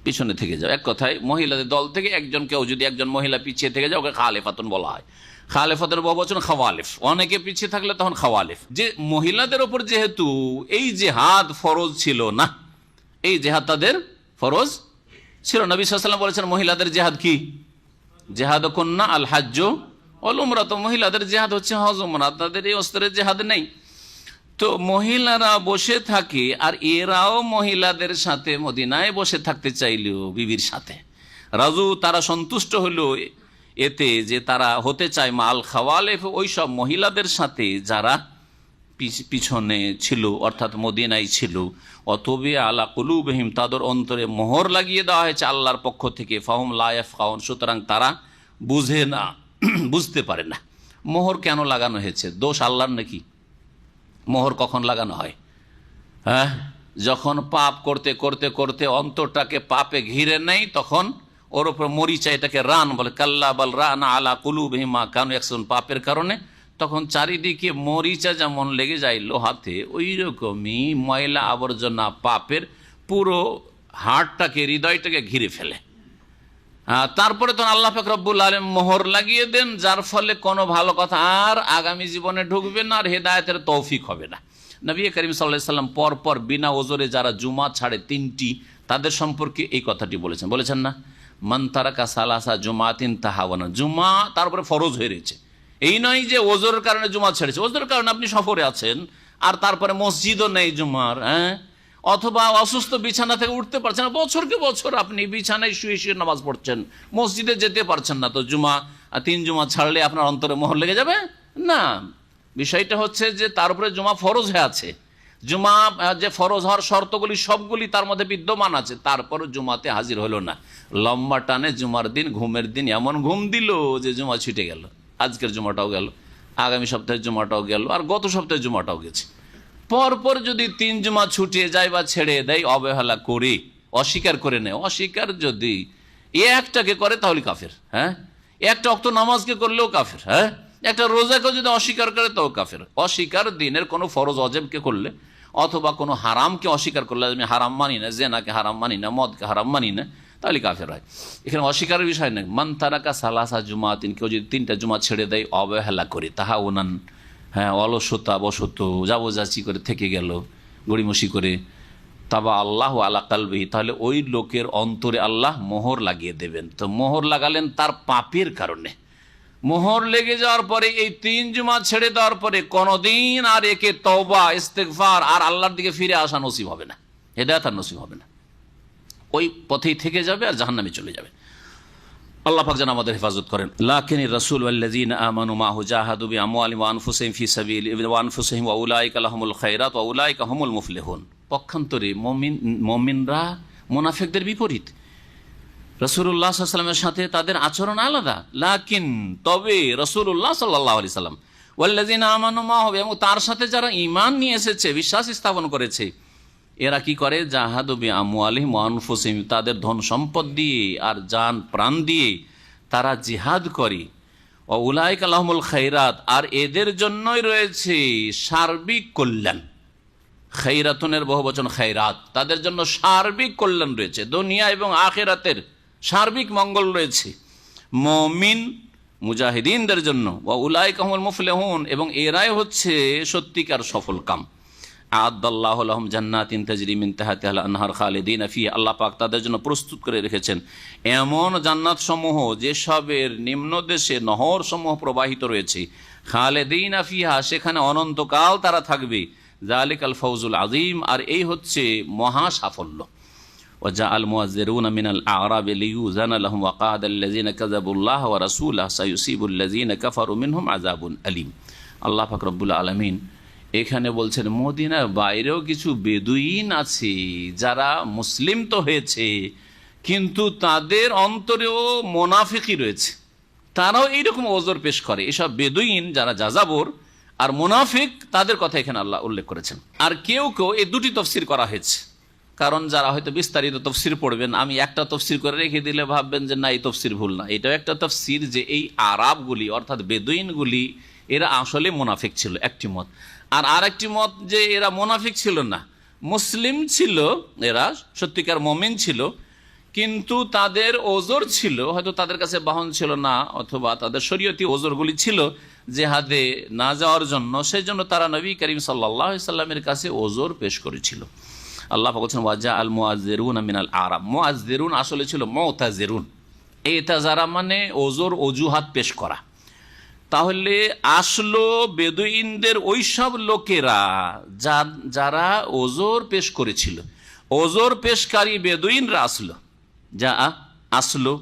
পিছনে থেকে যাও। এক কথায় মহিলাদের দল থেকে কেউ যদি একজন মহিলা পিছিয়ে থেকে যায় ওকে খালেফাতুন বলা হয়। খালেফাতের বহুবচন খাওয়ালিফ, অনেকে পিছিয়ে থাকলে তখন খাওয়ালিফ। যে মহিলাদের ওপর যেহেতু এই জেহাদ ফরজ ছিল না, এই জেহাদ তাদের ফরজ ছিল না। নবী সাল্লাল্লাহু আলাইহি ওয়াসাল্লাম বলেছেন মহিলাদের জেহাদ কি? জেহাদ কন্যা আল হাজ্জ ওয়াল উমরা। তো মহিলাদের জেহাদ হচ্ছে হজ উমরা, তাদের এই অস্ত্রের জেহাদ নেই। তো মহিলারা বসে থাকে, আর এরাও মহিলাদের সাথে মদিনায় বসে থাকতে চাইলেও বিবির সাথে রাজু, তারা সন্তুষ্ট হলো এতে যে তারা হতে চায় মাল খাওয়ালেফ, ওই সব মহিলাদের সাথে যারা পিছনে ছিল, অর্থাৎ মদিনায় ছিল। অতবে আলা কুলুবহিম, তাদের অন্তরে মোহর লাগিয়ে দেওয়া হয়েছে আল্লাহর পক্ষ থেকে। ফাহুম লা ইয়াফকাহুন, সুতরাং তারা বুঝে না, বুঝতে পারে না। মোহর কেন লাগানো হয়েছে? দোষ আল্লাহর নাকি? মোহর কখন লাগানো হয়? হ্যাঁ, যখন পাপ করতে করতে করতে অন্তরটাকে পাপে ঘিরে নেই, তখন ওর উপর মরিচা, এটাকে রান বলে, কাল্লা বাল রান আলা কুলুবহিম মা কানু ইয়াকসিবুন, পাপের কারণে তখন চারিদিকে মরিচা যেমন লেগে যায় লোহাতে, ওই রকমই ময়লা আবর্জনা পাপের পুরো হাড়টাকে, হৃদয়টাকে ঘিরে ফেলে। তারপরে তখন আল্লাহ পাক রব্বুল আলামিন মোহর লাগিয়ে দেন, যার ফলে কোনো ভালো কথা আর আগামী জীবনে ঢুকবে না, আর হেদায়েতের তৌফিক হবে না। নবী করিম সাল্লাল্লাহু আলাইহি সাল্লাম পরপর বিনা ওজরে যারা জুমা ছাড়ে 3টি, তাদের সম্পর্কে এই কথাটি বলেছেন না? মান তারাকা সালাসা জুমাতিন তাহাওয়ানা, জুমা তারপরে ফরজ হয়ে রয়েছে। এই নয় যে ওজোরের কারণে জুমা ছেড়েছে, ওজোরের কারণে আপনি সফরে আছেন আর তারপরে মসজিদও নেই জুমার, অথবা অসুস্থ, বিছানা থেকে উঠতে পারছেন না, বছরকে বছর আপনি বিছানায় শুয়ে শুয়ে নামাজ পড়ছেন, মসজিদে যেতে পারছেন না, তো জুমা 3 জুমা ছাড়লে আপনার অন্তরে মোহর লেগে যাবে না। বিষয়টা হচ্ছে যে তার উপরে জুমা ফরজ হয়ে আছে, জুমা যে ফরজ হওয়ার শর্তগুলি সবগুলি তার মধ্যে বিদ্যমান আছে, তারপর জুমাতে হাজির হলো না। লম্বা টানে জুমার দিন, ঘুমের দিন এমন ঘুম দিল যে জুমা ছুটে গেল। আজকের জুমাটাও গেল, আগামী সপ্তাহের জুমাটাও গেল, আর গত সপ্তাহের জুমাটাও গেছে। পরপর যদি 3 জুমা ছুটিয়ে যায় বা ছেড়ে দেয়, অবহেলা করে, অস্বীকার করে নেয়, অস্বীকার যদি একটাকে করে তাহলে কাফের। হ্যাঁ, একটা ওয়াক্ত নামাজকে করলেও কাফের। হ্যাঁ, একটা রোজাকে যদি অস্বীকার করে তাও কাফের। অস্বীকার দিনের কোনো ফরজ অজেবকে করলে, অথবা কোনো হারামকে অস্বীকার করলে, আমি হারাম মানি না, জেনাকে হারাম মানি না, মদকে হারাম মানি না, তাহলে কাফের হয়। এখানে অস্বীকারের বিষয় নেই। মান তারাকা সালাসা জুমাতিন, কেউ যদি 3টা জুমা ছেড়ে দেয় অবহেলা করে, তাহা ওনান, হ্যাঁ, অলসতা বশত যাবজাচি করে থেকে গেল, গড়িমসি করে, তাবা আল্লাহ আলা কালবিহি, তাহলে ওই লোকের অন্তরে আল্লাহ মোহর লাগিয়ে দেবেন। তো মোহর লাগালেন তার পাপের কারণে। মোহর লেগে যাওয়ার পরে এই 3 জুমা ছেড়ে দেওয়ার পরে কোনোদিন আর একে তওবা ইস্তেগফার আর আল্লাহর দিকে ফিরে আসা নসিব হবে না, হেদায়েত আর নসিব হবে না, ওই পথেই থেকে যাবে আর জাহান্নামে চলে যাবে। আল্লাহ পাক যেন আমাদের হেফাজত করেন। লাকিনির রাসূল ওয়াল্লাযীনা আমানু মাহু জাহাদু বিআমওয়ালিহিম ওয়া আনফুসিহিম ফি সাবিলিল্লাহি ওয়া আনফুসিহিম ওয়া উলাইকা লাহুমুল খায়রাত ওয়া উলাইকা হুমুল মুফলিহুন। পক্ষান্তরে মুমিনরা মুনাফিকদের বিপরীত। রাসূলুল্লাহ সাল্লাল্লাহু আলাইহি ওয়াসাল্লামের সাথে তাদের আচরণ আলাদা। লাকিন, তবে রাসূলুল্লাহ সাল্লাল্লাহু আলাইহি সাল্লাম ওয়াল্লাযীনা আমানু মাহু, এবং তার সাথে যারা ঈমান নিয়ে এসেছে, বিশ্বাস স্থাপন করেছে, এরা কি করে? জাহাদু বিআমওয়ালিহিম ওয়া আনফুসিহিম, তাদের ধন সম্পদ দিয়ে আর জান প্রাণ দিয়ে তারা জিহাদ করে। ওয়া উলাইকা লাহুমুল খায়রাত, আর এদের জন্যই রয়েছে সার্বিক কল্যাণ। খায়রাতুনের বহুবচন খায়রাত, তাদের জন্য সার্বিক কল্যাণ রয়েছে, দুনিয়া এবং আখিরাতের সার্বিক মঙ্গল রয়েছে মুমিন মুজাহিদিনদের জন্য। ওয়া উলাইকা হুমুল মুফলিহুন, এবং এরাই হচ্ছে সত্যিকার সফল কাম। আ'আদাল্লাহু লাহুম জান্নাতিন তাজরি মিন তাহতিহাল আনহার খালিদিনা ফিহা, আল্লাহ পাক তাদের জন্য প্রস্তুত করে রেখেছেন এমন জান্নাত সমূহ যেসবের নিম্নদেশে নহর সমূহ প্রবাহিত রয়েছে। খালিদিনা ফিহা, সেখানে অনন্তকাল তারা থাকবে। যালিকাল ফাউজুল আযীম, আর এই হচ্ছে মহা সাফল্য। ওয়াজাআল মুআযযিরুনা মিনাল আ'রাবি লিয়ুযানা লাহুম ওয়া ক্বাদাল্লাযীনা কাযাবুল্লাহ ওয়া রাসূলাহু সায়ুসিবুল্লাযীনা কাফারু মিনহুম আযাবুন আলীম। আল্লাহ পাক রব্বুল আলামিন এখানে বলছেন মদিনার বাইরেও কিছু বেদুইন আছে যারা মুসলিম তো হয়েছে, কিন্তু তাদের অন্তরেও মুনাফিকি রয়েছে, তারাও এইরকম ওজর পেশ করে। এসব বেদুইন যারা যাযাবর আর মুনাফিক, তাদের কথা এখানে আল্লাহ উল্লেখ করেছেন। আর কেউ কেউ এই 2টি তফসির করা হয়েছে, কারণ যারা হয়তো বিস্তারিত তফসির পড়বেন, আমি একটা তফসির করে রেখে দিলে ভাববেন যে না, এই তফসির ভুল না। এটাও একটা তফসির যে এই আরাবগুলি অর্থাৎ বেদুইনগুলি এরা আসলে মোনাফিক ছিল, একটি মত। আর একটি মত যে এরা মোনাফিক ছিল না, মুসলিম ছিল, এরা সত্যিকার মুমিন ছিল, কিন্তু তাদের ওজর ছিল, হয়তো তাদের কাছে বাহন ছিল না, অথবা তাদের শরীয়তি ওজরগুলি ছিল জেহাদে না যাওয়ার জন্য, সেই জন্য তারা নবী করিম সাল্লাল্লাহু আলাইহি সাল্লামের কাছে ওজর পেশ করেছিল। আল্লাহ পাক বলেছেন ওয়াজা আল মুআজ্জিরুনা মিনাল আরাব। মুআজ্জিরুন আসলে ছিল মুতাজিরুন, এতাজারা মানে ওজর, অজুহাত পেশ করা। তাহলে আসলো বেদুইনদের ওই সব লোকেরা যারা ওজর পেশ করেছিল, ওজর পেশকারী বেদুইনরা আসলো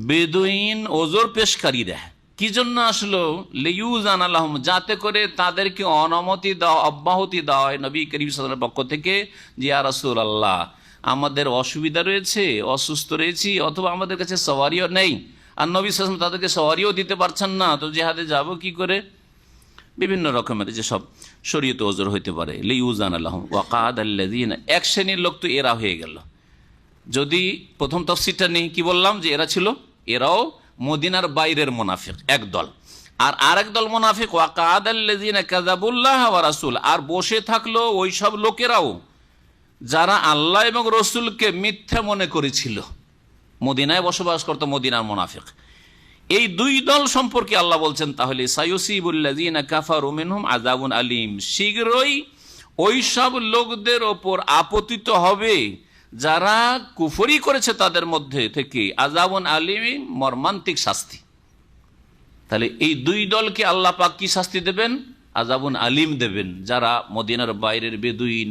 বেদুইন ওজর পেশকারীরা কি জন্য আসলো? লিইউজান আলাহুম, যাতে করে তাদেরকে অনুমতি দেওয়া, অব্যাহতি দেওয়া হয় নবী করিম সাল্লাল্লাহু আলাইহি ওয়াসাল্লামের পক্ষ থেকে যে ইয়া রাসূলুল্লাহ, আমাদের অসুবিধা রয়েছে, অসুস্থ রয়েছি, অথবা আমাদের কাছে সওয়ারিও নেই, আর নবী সাল্লাল্লাহু আলাইহি ওয়াসাল্লাম তাদেরকে সওয়ারিও দিতে পারছেন না, তো জিহাদে যাব কি করে? বিভিন্ন রকমের যে সব শরীয়ত ওজর হইতে পারে। লিইউজান আলাহুম ওয়াকাদ আল্লাযিনা, এক শ্রেণীর লোক তো এরা হয়ে গেল। যদি প্রথম তাফসীরটা নেই, কি বললাম যে এরাও মদিনার বাইরের মুনাফিক একদল, আর আরেক দল মুনাফিক ওয়াকাদ আল্লাযিনা কাযাবুল্লাহ ওয়া রাসূল, আর বসে থাকলো ওই সব লোকেরাও যারা আল্লাহ এবং রসুলকে মিথ্যা মনে করেছিল, মদিনায় বসবাস করতো মদিনার মুনাফিক। এই দুই দল সম্পর্কে আল্লাহ বলছেন তাহলে সায়ুসিবুল্লাযিনা কাফারু মিনহুম আযাবুন আলীম, শীঘ্রই ওই সব লোকদের ওপর আপতিত হবে যারা কুফরি করেছে তাদের মধ্যে থেকে আযাবুন আলীম, মর্মান্তিক শাস্তি। তাহলে এই দুই দলকে আল্লাহ পাক কি শাস্তি দেবেন? আযাবুন আলীম দেবেন। যারা মদিনার বাইরের বেদুইন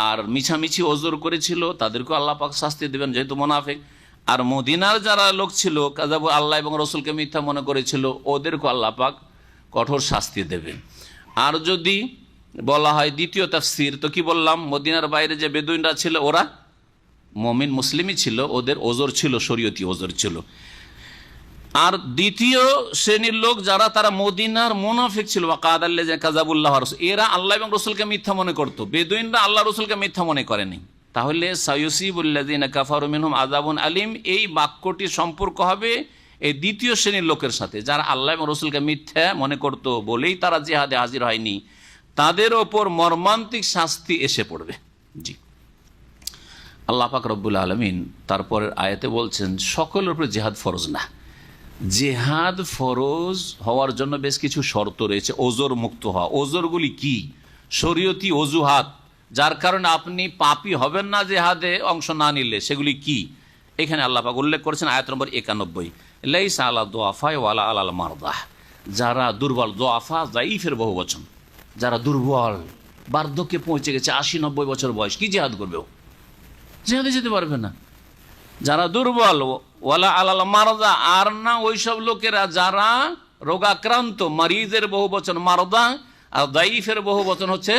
আর মিছামিছি ওজর করেছিল তাদেরকেও আল্লাহ পাক শাস্তি দেবেন, যেহেতু মুনাফিক। আর মদিনার যারা লোক ছিল কাযাবু, আল্লাহ এবং রসুলকে মিথ্যা মনে করেছিল, ওদেরকেও আল্লাহ পাক কঠোর শাস্তি দেবেন। আর যদি বলা হয় দ্বিতীয় তাফসীর, তো কি বললাম? মদিনার বাইরে যে বেদুইনরা ছিল ওরা মুমিন মুসলিমই ছিল, ওদের ওজর ছিল, শরীয়তি ওজর ছিল। আর দ্বিতীয় শ্রেণীর লোক যারা তারা মদিনার মুনাফিক ছিল, ওয়াকাদ আল্লাযিনা কাযাবুল্লাহ ওয়া রাসূল, এরা আল্লাহ এবং রসুলকে মিথ্যা মনে করতো, বেদুইনরা আল্লাহ রসুলকে মিথ্যা মনে করেনি। তাহলে সায়ুসিবুল্লাযিনা কাফারু মিনহুম আযাবুন আলীম, এই বাক্যটির সম্পর্ক হবে এই দ্বিতীয় শ্রেণীর লোকের সাথে, যারা আল্লাহ এবং রসুলকে মিথ্যা মনে করত বলেই তারা জিহাদে হাজির হয়নি, তাদের ওপর মর্মান্তিক শাস্তি এসে পড়বে। জি, আল্লাহ পাক রব্বুল আলামিন তারপরের আয়াতে বলছেন সকলের উপর জিহাদ ফরজ না। জিহাদ ফরজ হওয়ার জন্য বেশ কিছু শর্ত রয়েছে। ওজর মুক্ত হওয়া, ওজরগুলি কি? শরীয়তি অজুহাত যার কারণে আপনি পাপী হবেন না জিহাদে অংশ না নিলে, সেগুলি কি? এখানে আল্লাহ পাক উল্লেখ করেছেন আয়াত নম্বর 91, লাইসা আলা দুআফা ওয়ালা আলাল মারদা, যারা দুর্বল, দুআফা যায়ীফের বহুবচন, যারা দুর্বল, বার্ধক্যে পৌঁছে গেছে, 80-90 বছর বয়স, কি জিহাদ করবে? জিহাদে যেতে পারবে না। যারা দুর্বল, ওয়ালা আলাল মারদা, আর না ওইসব লোকেরা যারা রোগাক্রান্ত, মারিজের বহুবচন মারদা, আর যায়ীফের বহুবচন হচ্ছে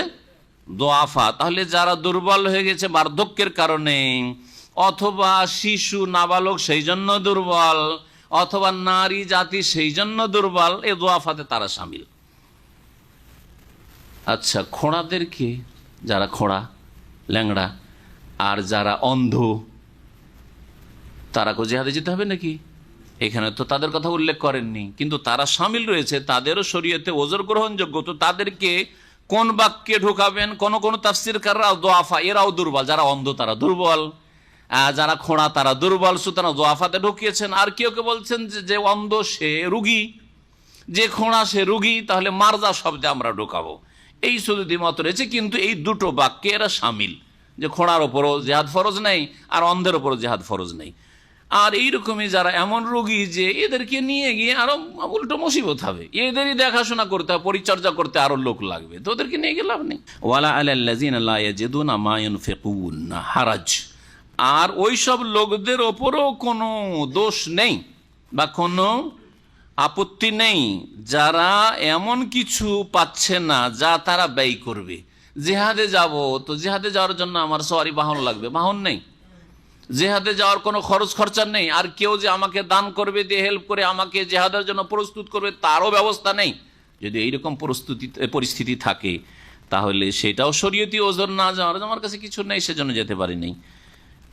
দোয়াফা। তাহলে যারা দুর্বল হয়ে গেছে বার্ধক্যের কারণে, অথবা শিশু নাবালক সেই জন্য দুর্বল, অথবা নারী জাতি সেই জন্য দুর্বল, এ দোয়াফাতে তারা শামিল। আচ্ছা, খোঁড়াদেরকে, যারা খোঁড়া, ল্যাংড়া, আর যারা অন্ধ, তারা কো জিহাদে যেতে হবে নাকি? এখানে তো তাদের কথা উল্লেখ করেননি, কিন্তু তারা শামিল রয়েছে, তাদেরও শরীয়তে ওজর গ্রহণযোগ্য। তো তাদেরকে কোন বাক্যে ঢোকাবেন? কোন কোন তাফসীরকাররা দোয়াফা, এরাও দুর্বল, যারা অন্ধ তারা দুর্বল, যারা খোঁড়া তারা দুর্বল, সুতরাং দোয়াফাতে ঢুকিয়েছেন। আর কেউ কেউ বলছেন যে অন্ধ সে রুগী, যে খোঁড়া সে রুগী, তাহলে মারজা শব্দে আমরা ঢোকাবো। এই শুধু দ্বিমত রয়েছে, কিন্তু এই দুটো বাক্যে এরা শামিল, যে খোঁড়ার ওপরও জেহাদ ফরজ নেই আর অন্ধের ওপরও জেহাদ ফরজ নেই। আর এইরকমই যারা এমন রোগী যে এদেরকে নিয়ে গিয়ে আরো উল্টো মুসিবত হবে, এদেরই দেখাশোনা করতে হবে, পরিচর্যা করতে আরো লোক লাগবে, তো ওদেরকে নিয়ে গিয়ে লাভ নেই। ওয়ালা আলাল্লাযিনা লা ইয়াজিদুনা মা ইউনফিকুন হারাজ, আর ওই সব লোকদের ওপরও কোনো দোষ নেই বা কোনো আপত্তি নেই যারা এমন কিছু পাচ্ছে না যা তারা ব্যয় করবে। জিহাদে যাব, তো জিহাদে যাওয়ার জন্য আমার সওয়ারি বাহন লাগবে, বাহন নেই। জেহাদে যাওয়ার কোনো খরচ খরচা নেই, আর কেউ যে আমাকে দান করবে, দিয়ে হেল্প করে আমাকে জেহাদের জন্য প্রস্তুত করবে, তারও ব্যবস্থা নেই। যদি এইরকম পরিস্থিতি থাকে, তাহলে সেটাও শরীয়তি ওজর না যাওয়ার, আমার কাছে কিছু নেই সেজন্য যেতে পারিনি,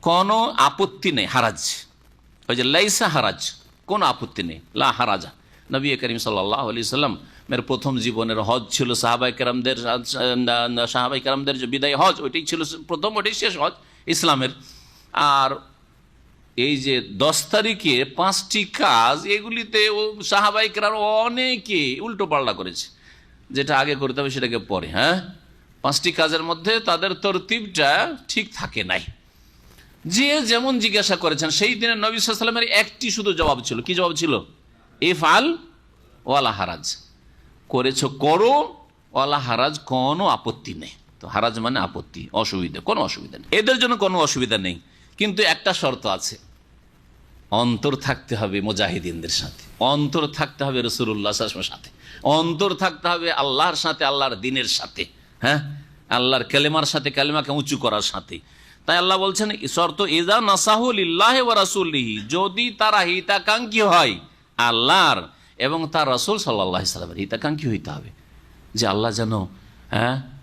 কোনো আপত্তি নেই। হারাজ, ওই যে লাইসা হারাজ, কোনো আপত্তি নেই, লা হারাজা, নবী করিম সাল্লাল্লাহু আলাইহি সাল্লাম এর প্রথম জীবনের হজ ছিল সাহাবায়ে কেরামদের যে বিদায় হজ, ওইটাই ছিল প্রথম, ওইটাই শেষ হজ ইসলামের। আর এই যে 10 তারিখে 5টি কাজ, এগুলিতে সাহাবায়ে কেরাম অনেকে উল্টো পাল্টা করেছে, যেটা আগে করতে হবে সেটাকে পরে। 5টি কাজের মধ্যে তাদের তরতিবটা ঠিক থাকে নাই। যে যেমন জিজ্ঞাসা করেছেন, সেই দিনে নবী সাল্লাল্লাহু আলাইহি ওয়াসাল্লামের একটি শুধু জবাব ছিল। কি জবাব ছিল? ইফআল ওয়ালা হারাজ, করেছো করো, ওয়ালা হারাজ, কোনো আপত্তি নেই। তো হারাজ মানে আপত্তি, অসুবিধা, কোনো অসুবিধা নেই, এদের জন্য কোনো অসুবিধা নেই। কিন্তু একটা শর্ত আছে, অন্তর থাকতে হবে মুজাহিদিনদের সাথে, অন্তর থাকতে হবে রাসূলুল্লাহ সাল্লাল্লাহু আলাইহি ওয়াসাল্লামের সাথে, অন্তর থাকতে হবে আল্লাহর সাথে, আল্লাহর দ্বীনের সাথে, আল্লাহর কালেমার সাথে, কালেমাকে উঁচু করার সাথে। তাই আল্লাহ বলছেন শর্ত, ইযা নাসাহু লিল্লাহি ওয়া রাসূলিহি, যদি তারা হিতাকাঙ্ক্ষী হয় আল্লাহর এবং তার রাসূল সাল্লাল্লাহু আলাইহি ওয়াসাল্লামের, হিতাকাঙ্ক্ষী হইতে হবে যে আল্লাহ যেন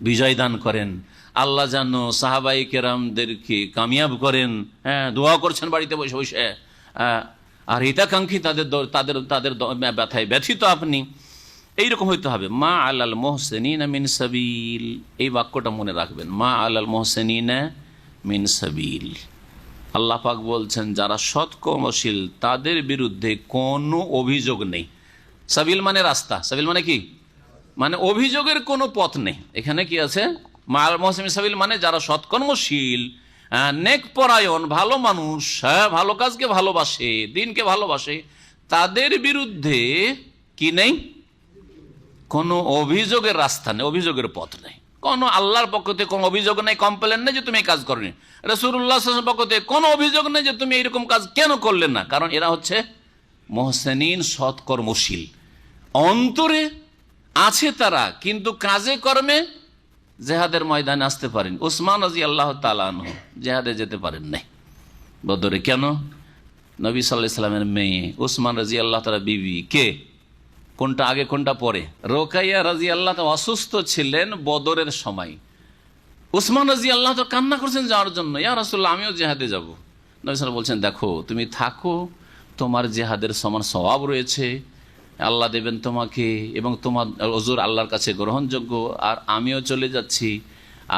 বিজয় দান করেন, আল্লাহ যেন সাহাবায়ে কেরামদেরকে কামিয়াব করেন। দোয়া করছেন বাড়িতে বসে বসে, আর হিতাকাঙ্ক্ষী তাদের তাদের তাদের ব্যথায় ব্যথিত আপনি, এইরকম হইতে হবে। মা আলাল মুহসিনিনা মিন সাবিল, এই বাক্যটা মনে রাখবেন, মা আলাল মুহসিনিনা মিন সাবিল। আল্লাহ পাক বলছেন যারা সৎকর্মশীল তাদের বিরুদ্ধে কোনো অভিযোগ নেই। সাবিল মানে রাস্তা, সাবিল মানে কি? মানে অভিযোগের কোনো পথ নেই। এখানে কি আছে? মা আলাল মুহসিনিন সাবিল মানে যারা সৎকর্মশীল, নেকপরায়ণ, ভালো মানুষ, ভালো কাজকে ভালোবাসে, দিনকে ভালোবাসে, তাদের বিরুদ্ধে কি নেই? কোনো অভিযোগের রাস্তা নেই, অভিযোগের পথ নেই। কোনো আল্লাহর পক্ষ থেকে কোনো অভিযোগ নেই, কমপ্লেন নেই যে তুমি এই কাজ করনি। রাসূলুল্লাহ সাল্লাল্লাহু আলাইহি ওয়াসাল্লামের পক্ষ থেকে কোনো অভিযোগ নেই যে তুমি এইরকম কাজ কেন করলে না। কারণ এরা হচ্ছে মুহসিনিন, সৎকর্মশীল, অন্তরে আছে তারা, কিন্তু কাজে কর্মে জেহাদের ময়দানে আসতে পারেন। উসমান রাদিয়াল্লাহু তাআলা আনহু জেহাদে যেতে পারেন নাই বদরে। কেন? নবী সাল্লাল্লাহু আলাইহি ওয়াসাল্লামের মেয়ে উসমান রাদিয়াল্লাহু তাআলা বিবি কে, কোনটা আগে কোনটা পরে? রোকাইয়া রাদিয়াল্লাহু তাআলা অসুস্থ ছিলেন বদরের সময়। উসমান রাদিয়াল্লাহু তাআলা কান্না করছেন যাওয়ার জন্য, ইয়া রাসূলুল্লাহ আমিও জেহাদে যাব। নবী সাল্লাল্লাহু আলাইহি ওয়াসাল্লাম বলছেন দেখো তুমি থাকো, তোমার জেহাদের সমান সওয়াব রয়েছে, আল্লাহ দেবেন তোমাকে, এবং তোমার ওজর আল্লাহর কাছে গ্রহণযোগ্য। আর আমিও চলে যাচ্ছি,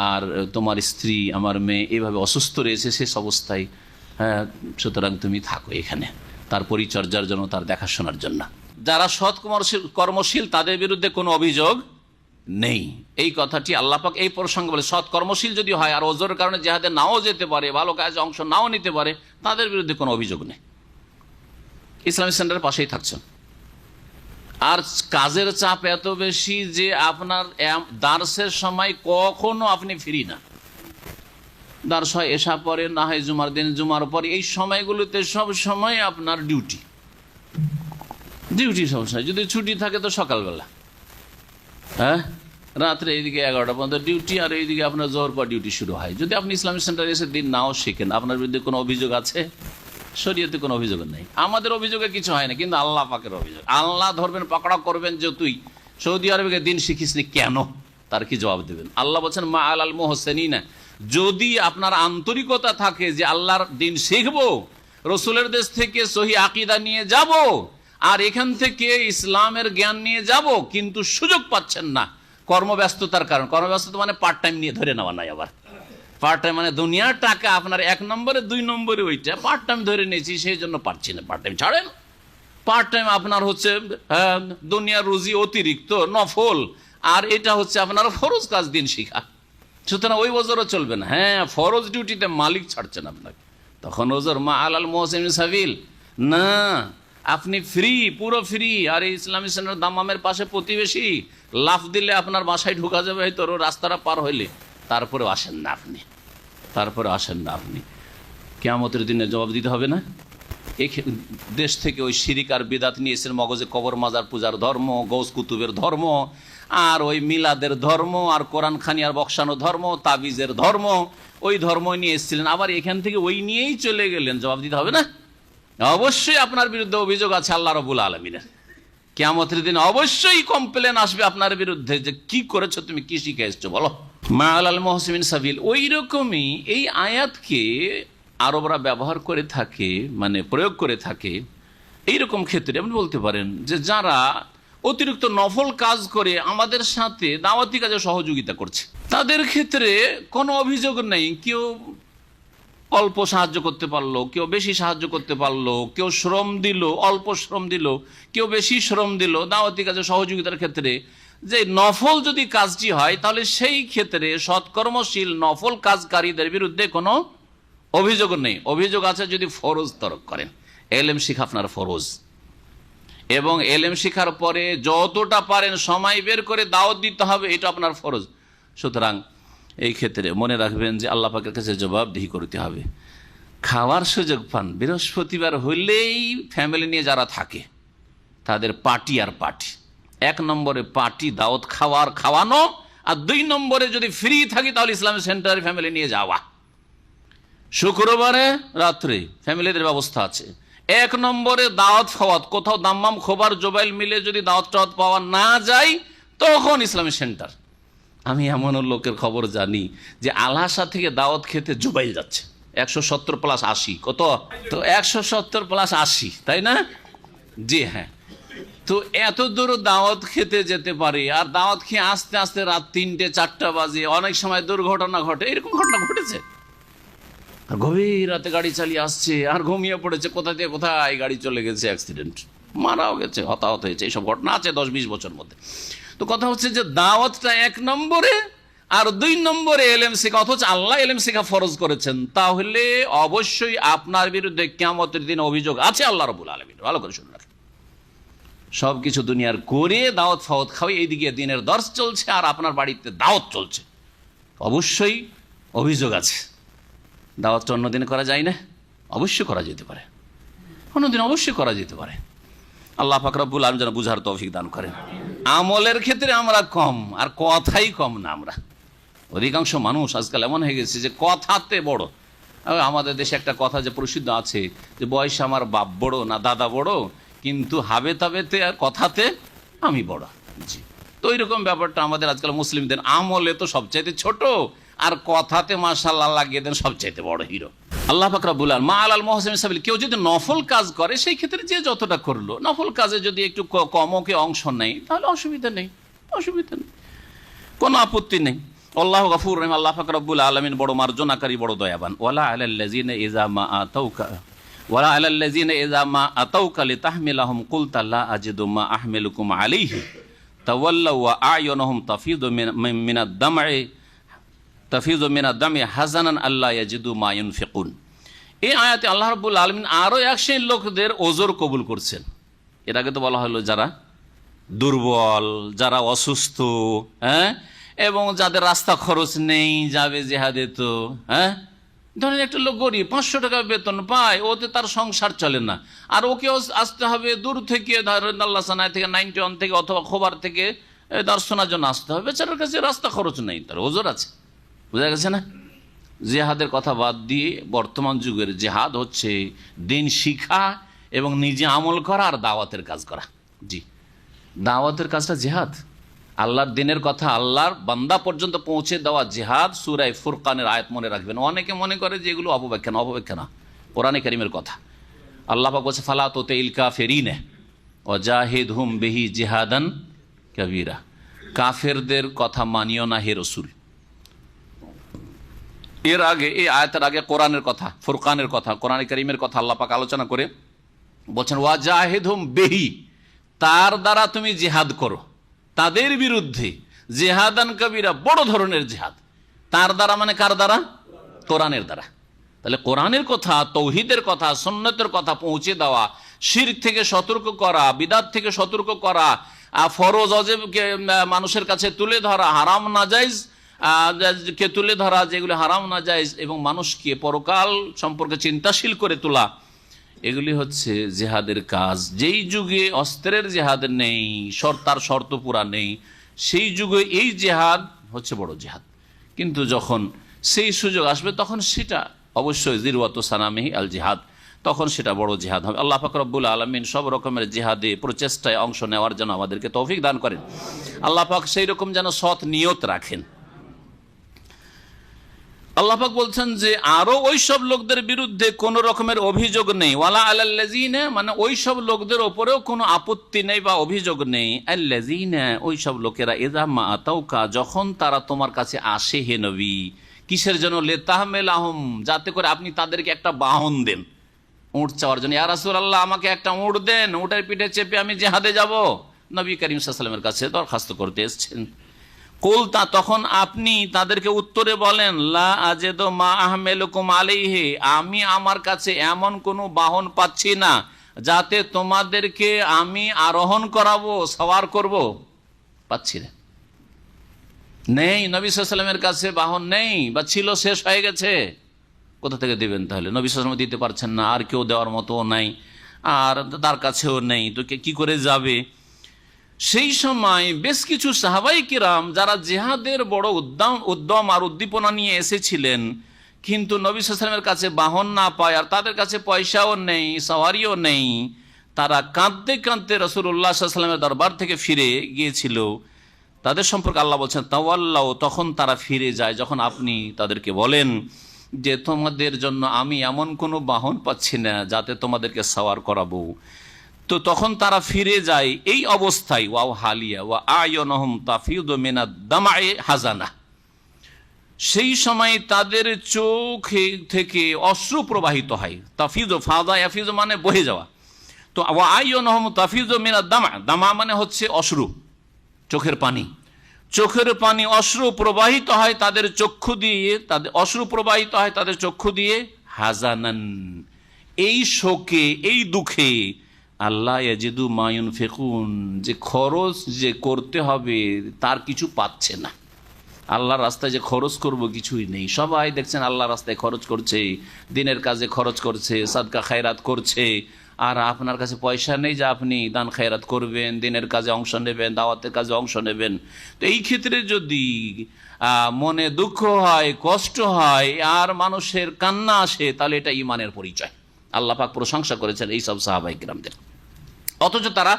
আর তোমার স্ত্রী, আমার মেয়ে এইভাবে অসুস্থ রয়েছে শেষ অবস্থায়, সুতরাং তুমি থাকো এখানে তার পরিচর্যার জন্য, তার দেখাশোনার জন্য। যারা সৎ কর্মশীল তাদের বিরুদ্ধে কোনো অভিযোগ নেই, এই কথাটি আল্লাহ পাক এই প্রসঙ্গে বলে। সৎ কর্মশীল যদি হয় আর ওজরের কারণে জেহাদে নাও যেতে পারে, ভালো কাজে অংশ নাও নিতে পারে, তাদের বিরুদ্ধে কোনো অভিযোগ নেই। ইসলামিক সেন্টারের পাশেই থাকছেন, আর কাজের চাপ এত বেশি যে আপনার দার্সের সময় কখনো আপনি ফ্রি না। দার্স হয় এশা পরে, না হয় জুমার দিন, জুমার পরে, এই সময়গুলোতে সব সময় আপনার ডিউটি সব সময়। যদি ছুটি থাকে তো সকালবেলা, রাত্রে এইদিকে 11টা পর্যন্ত ডিউটি, আর এইদিকে আপনার জোহর পর ডিউটি শুরু হয়। যদি আপনি ইসলামিক সেন্টারে এসে দিন নাও শেখেন, আপনার বিরুদ্ধে কোনো অভিযোগ আছে? শরীয়তে কোনো অভিযোগ নেই। আমাদের অভিযোগে কিছু হয় না, কিন্তু আল্লাহ পাকের অভিযোগ। আল্লাহ ধরবেন, পাকড়া করবেন যে তুই সৌদি আরবে দিন শিখিসনি কেন, তার কি জবাব দেবেন? আল্লাহ বলছেন মা আলাল মুহসিনিনা, যদি আপনার আন্তরিকতা থাকে যে আল্লাহর দিন শিখবো, রসুলের দেশ থেকে সহি আকীদা নিয়ে যাব, আর এখান থেকে ইসলামের জ্ঞান নিয়ে যাব, কিন্তু সুযোগ পাচ্ছেন না কর্মব্যস্ততার কারণ। কর্মব্যস্ততা মানে পার্ট টাইম নিয়ে ধরে নেওয়া নাই, আবার পার্ট টাইম মানে দুনিয়ার টাকা আপনার 1 নম্বরে 2 নম্বরে, ওইটা পার্ট টাইম ধরে নিয়েছি, সেই জন্য পারছি না। পার্ট টাইম ছাড়েন, পার্ট টাইম আপনার হচ্ছে দুনিয়ার রুজি অতিরিক্ত নফল, আর এটা হচ্ছে আপনার ফরজ কাজ দিন শিখা, সুতরাং ওই ওজরও চলবে না। ফরজ ডিউটিতে মালিক ছাড়ছেন আপনাকে, তখন ওজর মা আলাল মুহসিনিন সাবিল না, আপনি ফ্রি, পুরো ফ্রি। আর এই ইসলামিক সেন্টার দামামের পাশে প্রতিবেশী, লাফ দিলে আপনার বাসায় ঢোকা যাবে হয়তো রাস্তাটা পার হইলে, তারপরেও আসেন না আপনি, কিয়ামতের দিনে জবাব দিতে হবে না? এই দেশ থেকে ওই শিরিক আর বিদাত নিয়ে এসেছেন, মগজে কবর মাজার পূজার ধর্ম, গৌস কুতুবের ধর্ম, আর ওই মিলাদের ধর্ম, আর কোরআন খানি আর বক্সানো ধর্ম, তাবিজের ধর্ম, ওই ধর্ম নিয়ে এসেছিলেন, আবার এখান থেকে ওই নিয়েই চলে গেলেন, জবাব দিতে হবে না? অবশ্যই আপনার বিরুদ্ধে অভিযোগ আছে আল্লাহ রাব্বুল আলামিনের। কিয়ামতের দিন অবশ্যই কমপ্লেন আসবে আপনার বিরুদ্ধে যে কি করেছো, তুমি কি শিখে এসছো বলো। মা আলাল মুহসিনিন সাবিল, ওই রকমই এই আয়াতকে আরবরা ব্যবহার করে থাকে, মানে প্রয়োগ করে থাকে এইরকম ক্ষেত্রে আপনি বলতে পারেন যে যারা অতিরিক্ত নফল কাজ করে আমাদের সাথে দাওয়াতি কাজে সহযোগিতা করছে, তাদের ক্ষেত্রে কোনো অভিযোগ নেই। কেউ অল্প সাহায্য করতে পারলো, কেউ বেশি সাহায্য করতে পারলো, কেউ শ্রম দিল, অল্প শ্রম দিল, কেউ বেশি শ্রম দিল দাওয়াতি কাজে সহযোগিতার ক্ষেত্রে। যে নফল যদি কাজটি হয় তাহলে সেই ক্ষেত্রে সৎকর্মশীল নফল কাজকারীদের বিরুদ্ধে কোনো অভিযোগ নেই। অভিযোগ আছে যদি ফরজ তরক করেন। এলেম শিখা আপনার ফরজ, এবং এলেম শিখার পরে যতটা পারেন সময় বের করে দাওয়াত দিতে হবে, এটা আপনার ফরজ। সুতরাং এই ক্ষেত্রে মনে রাখবেন যে আল্লাহ পাকের কাছে জবাবদিহি করতে হবে। খাওয়ার সুযোগ পান বৃহস্পতিবার হইলেই ফ্যামিলি নিয়ে যারা থাকে তাদের পার্টি আর পার্টি। 1 নম্বরে পার্টি, দাওয়াত খাওয়ানো, আর 2 নম্বরে যদি ফ্রি থাকি তাহলে ইসলামিক সেন্টারে ফ্যামিলি নিয়ে যাওয়া। শুক্রবারে রাত্রে ফ্যামিলিদের ব্যবস্থা আছে। 1 নম্বরে দাওয়াত খাওয়াত, কোথাও দাম্মাম খোবার জোবাইল মিলে যদি দাওয়াত টাওয়াত পাওয়া না যায় তখন ইসলামিক সেন্টার। আমি এমন লোকের খবর জানি যে আলহাসা থেকে দাওয়াত খেতে জোবাইল যাচ্ছে। 170+80 কত? তো 170+80, তাই না? জি হ্যাঁ। তো এত দূর দাওয়াত খেতে যেতে পারে, আর দাওয়াত খেয়ে আস্তে আস্তে রাত 3টে-4টা বাজে, অনেক সময় দুর্ঘটনা ঘটে। এরকম ঘটনা ঘটেছে। আর গভীর রাতে গাড়ি চালিয়ে আসছে আর ঘুমিয়ে পড়েছে, কোথা থেকে কোথায় গাড়ি চলে গেছে, অ্যাক্সিডেন্ট, মারাও গেছে, হতাহত হয়েছে। এইসব ঘটনা আছে 10-20 বছর মধ্যে। তো কথা হচ্ছে যে দাওয়াতটা 1 নম্বরে, আর 2 নম্বরে এলেম শেখা, অথচ আল্লাহ এলেম শেখা ফরজ করেছেন। তাহলে অবশ্যই আপনার বিরুদ্ধে কিয়ামতের দিন অভিযোগ আছে আল্লাহ রাব্বুল আলামিন। ভালো করে শুনে রাখেন। সব কিছু দুনিয়ার করে দাওয়াত ফাওয়াত খাওয়াই, এইদিকে দিনের দর্শ চলছে আর আপনার বাড়িতে দাওয়াত চলছে, অবশ্যই অভিযোগ আছে। দাওয়াতটা অন্যদিনে করা যায় না? অবশ্যই করা যেতে পারে, অন্যদিন অবশ্যই করা যেতে পারে। আল্লাহ পাক রব্বুল আলামিন যেন বুঝার তৌফিক দান করেন। আমলের ক্ষেত্রে আমরা কম, আর কথাই কম না। আমরা অধিকাংশ মানুষ আজকাল এমন হয়ে গেছে যে কথাতে বড়। আমাদের দেশে একটা কথা যে প্রসিদ্ধ আছে যে বয়সে আমার বাপ বড় না দাদা বড়, কিন্তু হাবে তাবেতে আর কথাতে আমি বড়। জি, তো এইরকম ব্যাপারটা আমাদের আজকাল মুসলিমদের। আমলে তো সবচাইতে ছোট, আর কথাতে মাশাআল্লাহ লাগিয়ে দেন সবচাইতে বড় হিরো। আল্লাহ পাক রব্বুল আলামিন মা আলাল মুহসিনিন সাবিল। কেউ যদি নফল কাজ করে সেই ক্ষেত্রে যে যতটা করলো, নফল কাজে যদি একটু কমকে অংশ নেই তাহলে অসুবিধা নেই, অসুবিধা নেই, কোনো আপত্তি নেই। আল্লাহু গফুর রহিম। আল্লাহ পাক রব্বুল আলামিন বড় মার্জনাকারী, বড় দয়াবান। ওয়ালা আলাল্লাযিনা ইযা মা আতাউকা লিতাহমিলাহুম কুলতা লা আজিদু মা আহমিলুকুম আলাইহি তাওয়াল্লাউ ওয়া আ'য়ুনুহুম তাফিযু মিনাদ দামি হাযানান আল্লা ইয়াজিদু মা ইউনফিকুন। এই আয়াতে আল্লাহ রাব্বুল আলামিন আরো 100 লোকদের ওজর কবুল করছেন। এর আগে তো বলা হলো যারা দুর্বল, যারা অসুস্থ, হ্যাঁ, এবং যাদের রাস্তা খরচ নেই, যাবে জিহাদে। তো হ্যাঁ, ধরেন একটা লোক গরিব, 500 টাকা বেতন পায়, ওতে তার সংসার চলে না, আর ওকেও আসতে হবে দূর থেকে, ধরেন আল্লাহ সানায় থেকে, 91 থেকে অথবা খোবার থেকে দর্শনার জন্য আসতে হবে। বেচারার কাছে রাস্তা খরচ নেই, তার ওজর আছে। বুঝা গেছে না? জেহাদের কথা বাদ দিয়ে বর্তমান যুগের জেহাদ হচ্ছে দিন শিখা এবং নিজে আমল করা আর দাওয়াতের কাজ করা। জি, দাওয়াতের কাজটা জেহাদ। আল্লাহর দিনের কথা আল্লাহর বান্দা পর্যন্ত পৌঁছে দেওয়া জেহাদ। সূরা ফুরকানের আয়াত মনে রাখবেন। অনেকে মনে করে যে এগুলো অপব্যাখ্যা। অপব্যাখ্যা না, কোরআনে কারীমের কথা। আল্লাহ পাক বলেছে ফালা তুতিল কাফিরিনা ওয়াজাহিদহুম বিহি জিহাদান কাবীরা। কাফেরদের কথা মানিও না হে রাসূল। এর আগে, এই আয়াতের আগে কোরআনের কথা, ফুরকানের কথা, কোরআনে কারীমের কথা আল্লাহ পাক আলোচনা করে বলছেন ওয়াজাহিদহুম বিহি, তার দ্বারা তুমি জিহাদ করো, তাদের বিরুদ্ধে। জিহাদান কাবীরা, বড় ধরনের জিহাদ। তার দ্বারা মানে কার দ্বারা? কোরআনের দ্বারা। তাহলে কোরআনের কথা, তৌহিদের কথা, সুন্নতের কথা পৌঁছে দেওয়া, শিরক থেকে সতর্ক করা, বিদআত থেকে সতর্ক করা, ফরজ অজেবকে মানুষের কাছে তুলে ধরা, হারাম নাজায়েজ কে তুলে ধরা, যেগুলো হারাম নাজায়েজ, এবং মানুষকে পরকাল সম্পর্কে চিন্তাশীল করে তোলা, এগুলি হচ্ছে জেহাদের কাজ। যেই যুগে অস্ত্রের জেহাদ নেই, তার শর্ত পুরা নেই, সেই যুগে এই জেহাদ হচ্ছে বড় জেহাদ। কিন্তু যখন সেই সুযোগ আসবে তখন সেটা অবশ্যই যিরওয়াতু সানামিহি আল জিহাদ, তখন সেটা বড় জিহাদ হবে। আল্লাহ পাক রব্বুল আলামিন সব রকমের জিহাদে প্রচেষ্টায় অংশ নেওয়ার জন্য আমাদেরকে তৌফিক দান করেন। আল্লাহ পাক সেই রকম যেন সৎ নিয়ত রাখেন। আল্লাহ পাক বলছেন যে আরো ওই সব লোকদের বিরুদ্ধে কোনো রকমের অভিযোগ নেই, ওয়ালা আলাল্লাযিনা, মানে ওই সব লোকদের ওপরেও কোনো আপত্তি নেই বা অভিযোগ নেই, আল্লাযিনা, ওই সব লোকেরা, ইযা মা আতাউকা, যখন তারা তোমার কাছে আসে হে নবী, কিসের জন্য, লিতাহমিলাহুম, যাতে করে আপনি তাদেরকে একটা বাহন দেন, উট চাওয়ার জন্য। ইয়া রাসূলুল্লাহ, আমাকে একটা উট দেন, উটের পিঠে চেপে আমি জিহাদে যাব। নবী করিম সাল্লাল্লাহু আলাইহি ওয়াসাল্লামের কাছে দরখাস্ত করতে এসেছেন। কুলতা, তখন আপনি তাদেরকে উত্তরে বলেন, লা আজেদু মা আহমেলুকুম আলাইহি, আমি আমার কাছে এমন কোনো বাহন পাচ্ছি না যাতে তোমাদেরকে আমি আরোহণ করাবো, সওয়ার করব, পাচ্ছি না। নেই, নবী সাল্লাল্লাহু আলাইহি ওয়াসাল্লামের কাছে বাহন নেই, বা ছিল, শেষ হয়ে গেছে। কোথা থেকে দিবেন তাহলে? নবী সাল্লাল্লাহু আলাইহি ওয়াসাল্লাম দিতে পারছেন না, আর কেউ দেওয়ার মতো নাই, আর তার কাছেও নেই, তো কি করে যাবে? সেই সময় বেশ কিছু সাহাবাই কিরাম যারা জিহাদের বড় উদ্যম আর উদ্দীপনা নিয়ে এসেছিলেন, কিন্তু নবী সাল্লাল্লাহু আলাইহি ওয়াসাল্লামের কাছে বাহন না পায়, আর তাদের কাছে পয়সাও নেই, সওয়ারিও নেই, তারা কাঁদতে কাঁদতে রাসূলুল্লাহ সাল্লাল্লাহু আলাইহি ওয়াসাল্লামের দরবার থেকে ফিরে গিয়েছিল। তাদের সম্পর্কে আল্লাহ বলছেন, তাওয়াল্লাউ, তখন তারা ফিরে যায় যখন আপনি তাদেরকে বলেন যে তোমাদের জন্য আমি এমন কোনো বাহন পাচ্ছি না যাতে তোমাদেরকে সওয়ার করাবো। তো তখন তারা ফিরে যায় এই অবস্থায়, ওয়াও হালিয়া ওয়া আয়ুনুহুম তাফিদু মিনাদ দামা'i হাজানা, সেই সময় তাদের চোখ থেকে অশ্রু প্রবাহিত হয়। তাফিদু, ফাদা ইয়াফিজু মানে বহে যাওয়া, তো ওয়া আয়ুনুহুম তাফিদু মিনাদ দামা, দামা মানে হচ্ছে অশ্রু, চোখের পানি, চোখের পানি, অশ্রু প্রবাহিত হয় তাদের চক্ষু দিয়ে, তাদের অশ্রু প্রবাহিত হয় তাদের চক্ষু দিয়ে, হাজানান, এই শোকে, এই দুঃখে, আল্লাহ ইয়াজিদু মা ইউনফিকুন, যে খরচ যে করতে হবে তার কিছু পাচ্ছে না। আল্লাহর রাস্তায় যে খরচ করব কিছুই নেই। সবাই দেখছেন আল্লাহর রাস্তায় খরচ করছে, দিনের কাজে খরচ করছে, সাদকা খায়রাত করছে, আর আপনার কাছে পয়সা নেই যে আপনি দান খায়রাত করবেন, দিনের কাজে অংশ নেবেন, দাওয়াতের কাজে অংশ নেবেন। তো এই ক্ষেত্রে যদি মনে দুঃখ হয়, কষ্ট হয়, আর মানুষের কান্না আসে, তাহলে এটা ঈমানের পরিচয়। আল্লাহ পাক প্রশংসা করেছেন এই সব সাহাবায়ে কিরামদের, অথচ তারা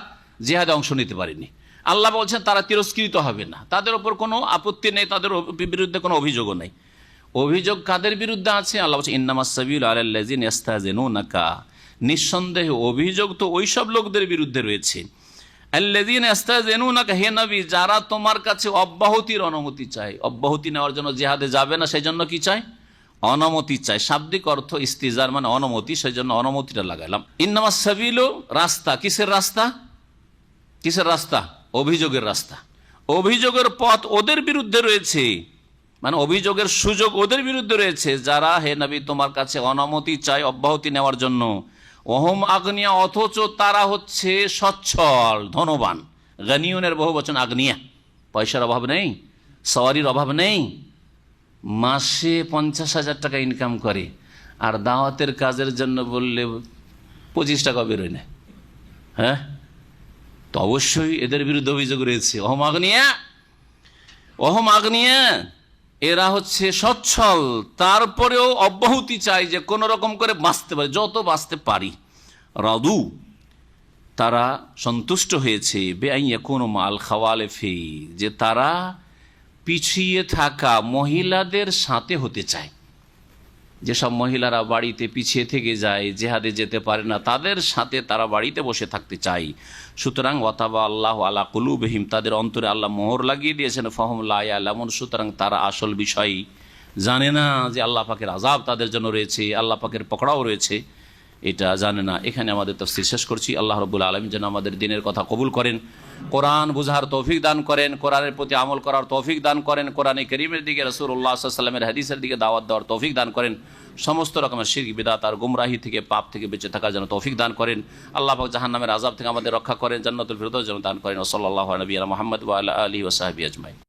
জিহাদে অংশ নিতে পারেনি। আল্লাহ বলছেন তারা তিরস্কৃত হবে না, তাদের ওপর কোনো আপত্তি নেই, তাদের বিরুদ্ধে কোনো অভিযোগও নেই। অভিযোগ কাদের বিরুদ্ধে আছে? আল্লাহ বলছেন ইন্নামাস সাবিলু আলাল্লাযিনা ইস্তাযিনুনাকা, নিঃসন্দেহে অভিযোগ তো ওই সব লোকদের বিরুদ্ধে রয়েছে, আল্লাযিনা ইস্তাযিনুনাকা, হে নবী, যারা তোমার কাছে অব্যাহতির অনুমতি চায়। অব্যাহতি নেওয়ার জন্য জিহাদে যাবে না, সেই জন্য কি চায়? অনুমতি চায়। শাব্দিক অর্থ ইস্তিজার মানে অনুমতি, সেই জন্য অনুমতিটা লাগাইলাম। ইন্নামাস সাবিলু, রাস্তা, কিসের রাস্তা? কিসের রাস্তা? অভিযোগের রাস্তা। অভিযোগের পথ ওদের বিরুদ্ধে রয়েছে, মানে অভিযোগের সুযোগ ওদের বিরুদ্ধে রয়েছে যারা, হে নবী, তোমার কাছে অনুমতি চায় অব্যাহতি নেওয়ার জন্য। ওহম আগনিয়া, অথচ তারা হচ্ছে সচ্ছল, ধনবান। গানিউনের বহু বচন আগনিয়া, পয়সার অভাব নেই, সওয়ারির অভাব নেই, মাসে 50,000 টাকা ইনকাম করে, আর দাওয়াতের কাজের জন্য বললে 25 টাকা বেরোয় না। হ্যাঁ, তো অবশ্যই এদের বিরুদ্ধে অভিযোগ রয়েছে। অহম আগনিয়া, এরা হচ্ছে সচ্ছল, তারপরেও অব্যাহতি চাই যে কোন রকম করে বাঁচতে পারে, যত বাঁচতে পারি। রাদু, তারা সন্তুষ্ট হয়েছে, বেআইয়া কোন মাল খাওয়ালেফি, যে তারা পিছিয়ে থাকা মহিলাদের সাথে হতে চায়। যেসব মহিলারা বাড়িতে পিছিয়ে থেকে যায়, জেহাদে যেতে পারে না, তাদের সাথে তারা বাড়িতে বসে থাকতে চায়। সুতরাং ওয়াতাবা আল্লাহু আলা কুলুবিহিম, তাদের অন্তরে আল্লাহ মোহর লাগিয়ে দিয়েছেন, ফাহুম লা ইয়ালামুন, সুতরাং তারা আসল বিষয় জানে না যে আল্লাহ পাকের আযাব তাদের জন্য রয়েছে, আল্লাহ পাকের পকড়াও রয়েছে, এটা জানে না। এখানে আমাদের তাফসীর শেষ করছি। আল্লাহ রাব্বুল আলামিন যেন আমাদের দিনের কথা কবুল করেন, কোরআন বুঝার তৌফিক দান করেন, কোরআনের প্রতি আমল করার তৌফিক দান করেন, কোরআনে কারীমের দিকে, রাসূলুল্লাহ সাল্লাল্লাহু আলাইহি ওয়াসাল্লামের হাদিসের দিকে দাওয়াত দেওয়ার তৌফিক দান করেন, সমস্ত রকমের শিরক বিদআত আর গুমরাহি থেকে, পাপ থেকে বেঁচে থাকার জন্য তৌফিক দান করেন। আল্লাহ পাক জাহান্নামের আযাব থেকে আমাদের রক্ষা করেন, জান্নাতুল ফিরদাউস যেন দান করেন। সাল্লাল্লাহু আলা নবিয়িনা মুহাম্মদ ওয়া আলা আলিহি ওয়া সাহবিহি আজমাইন।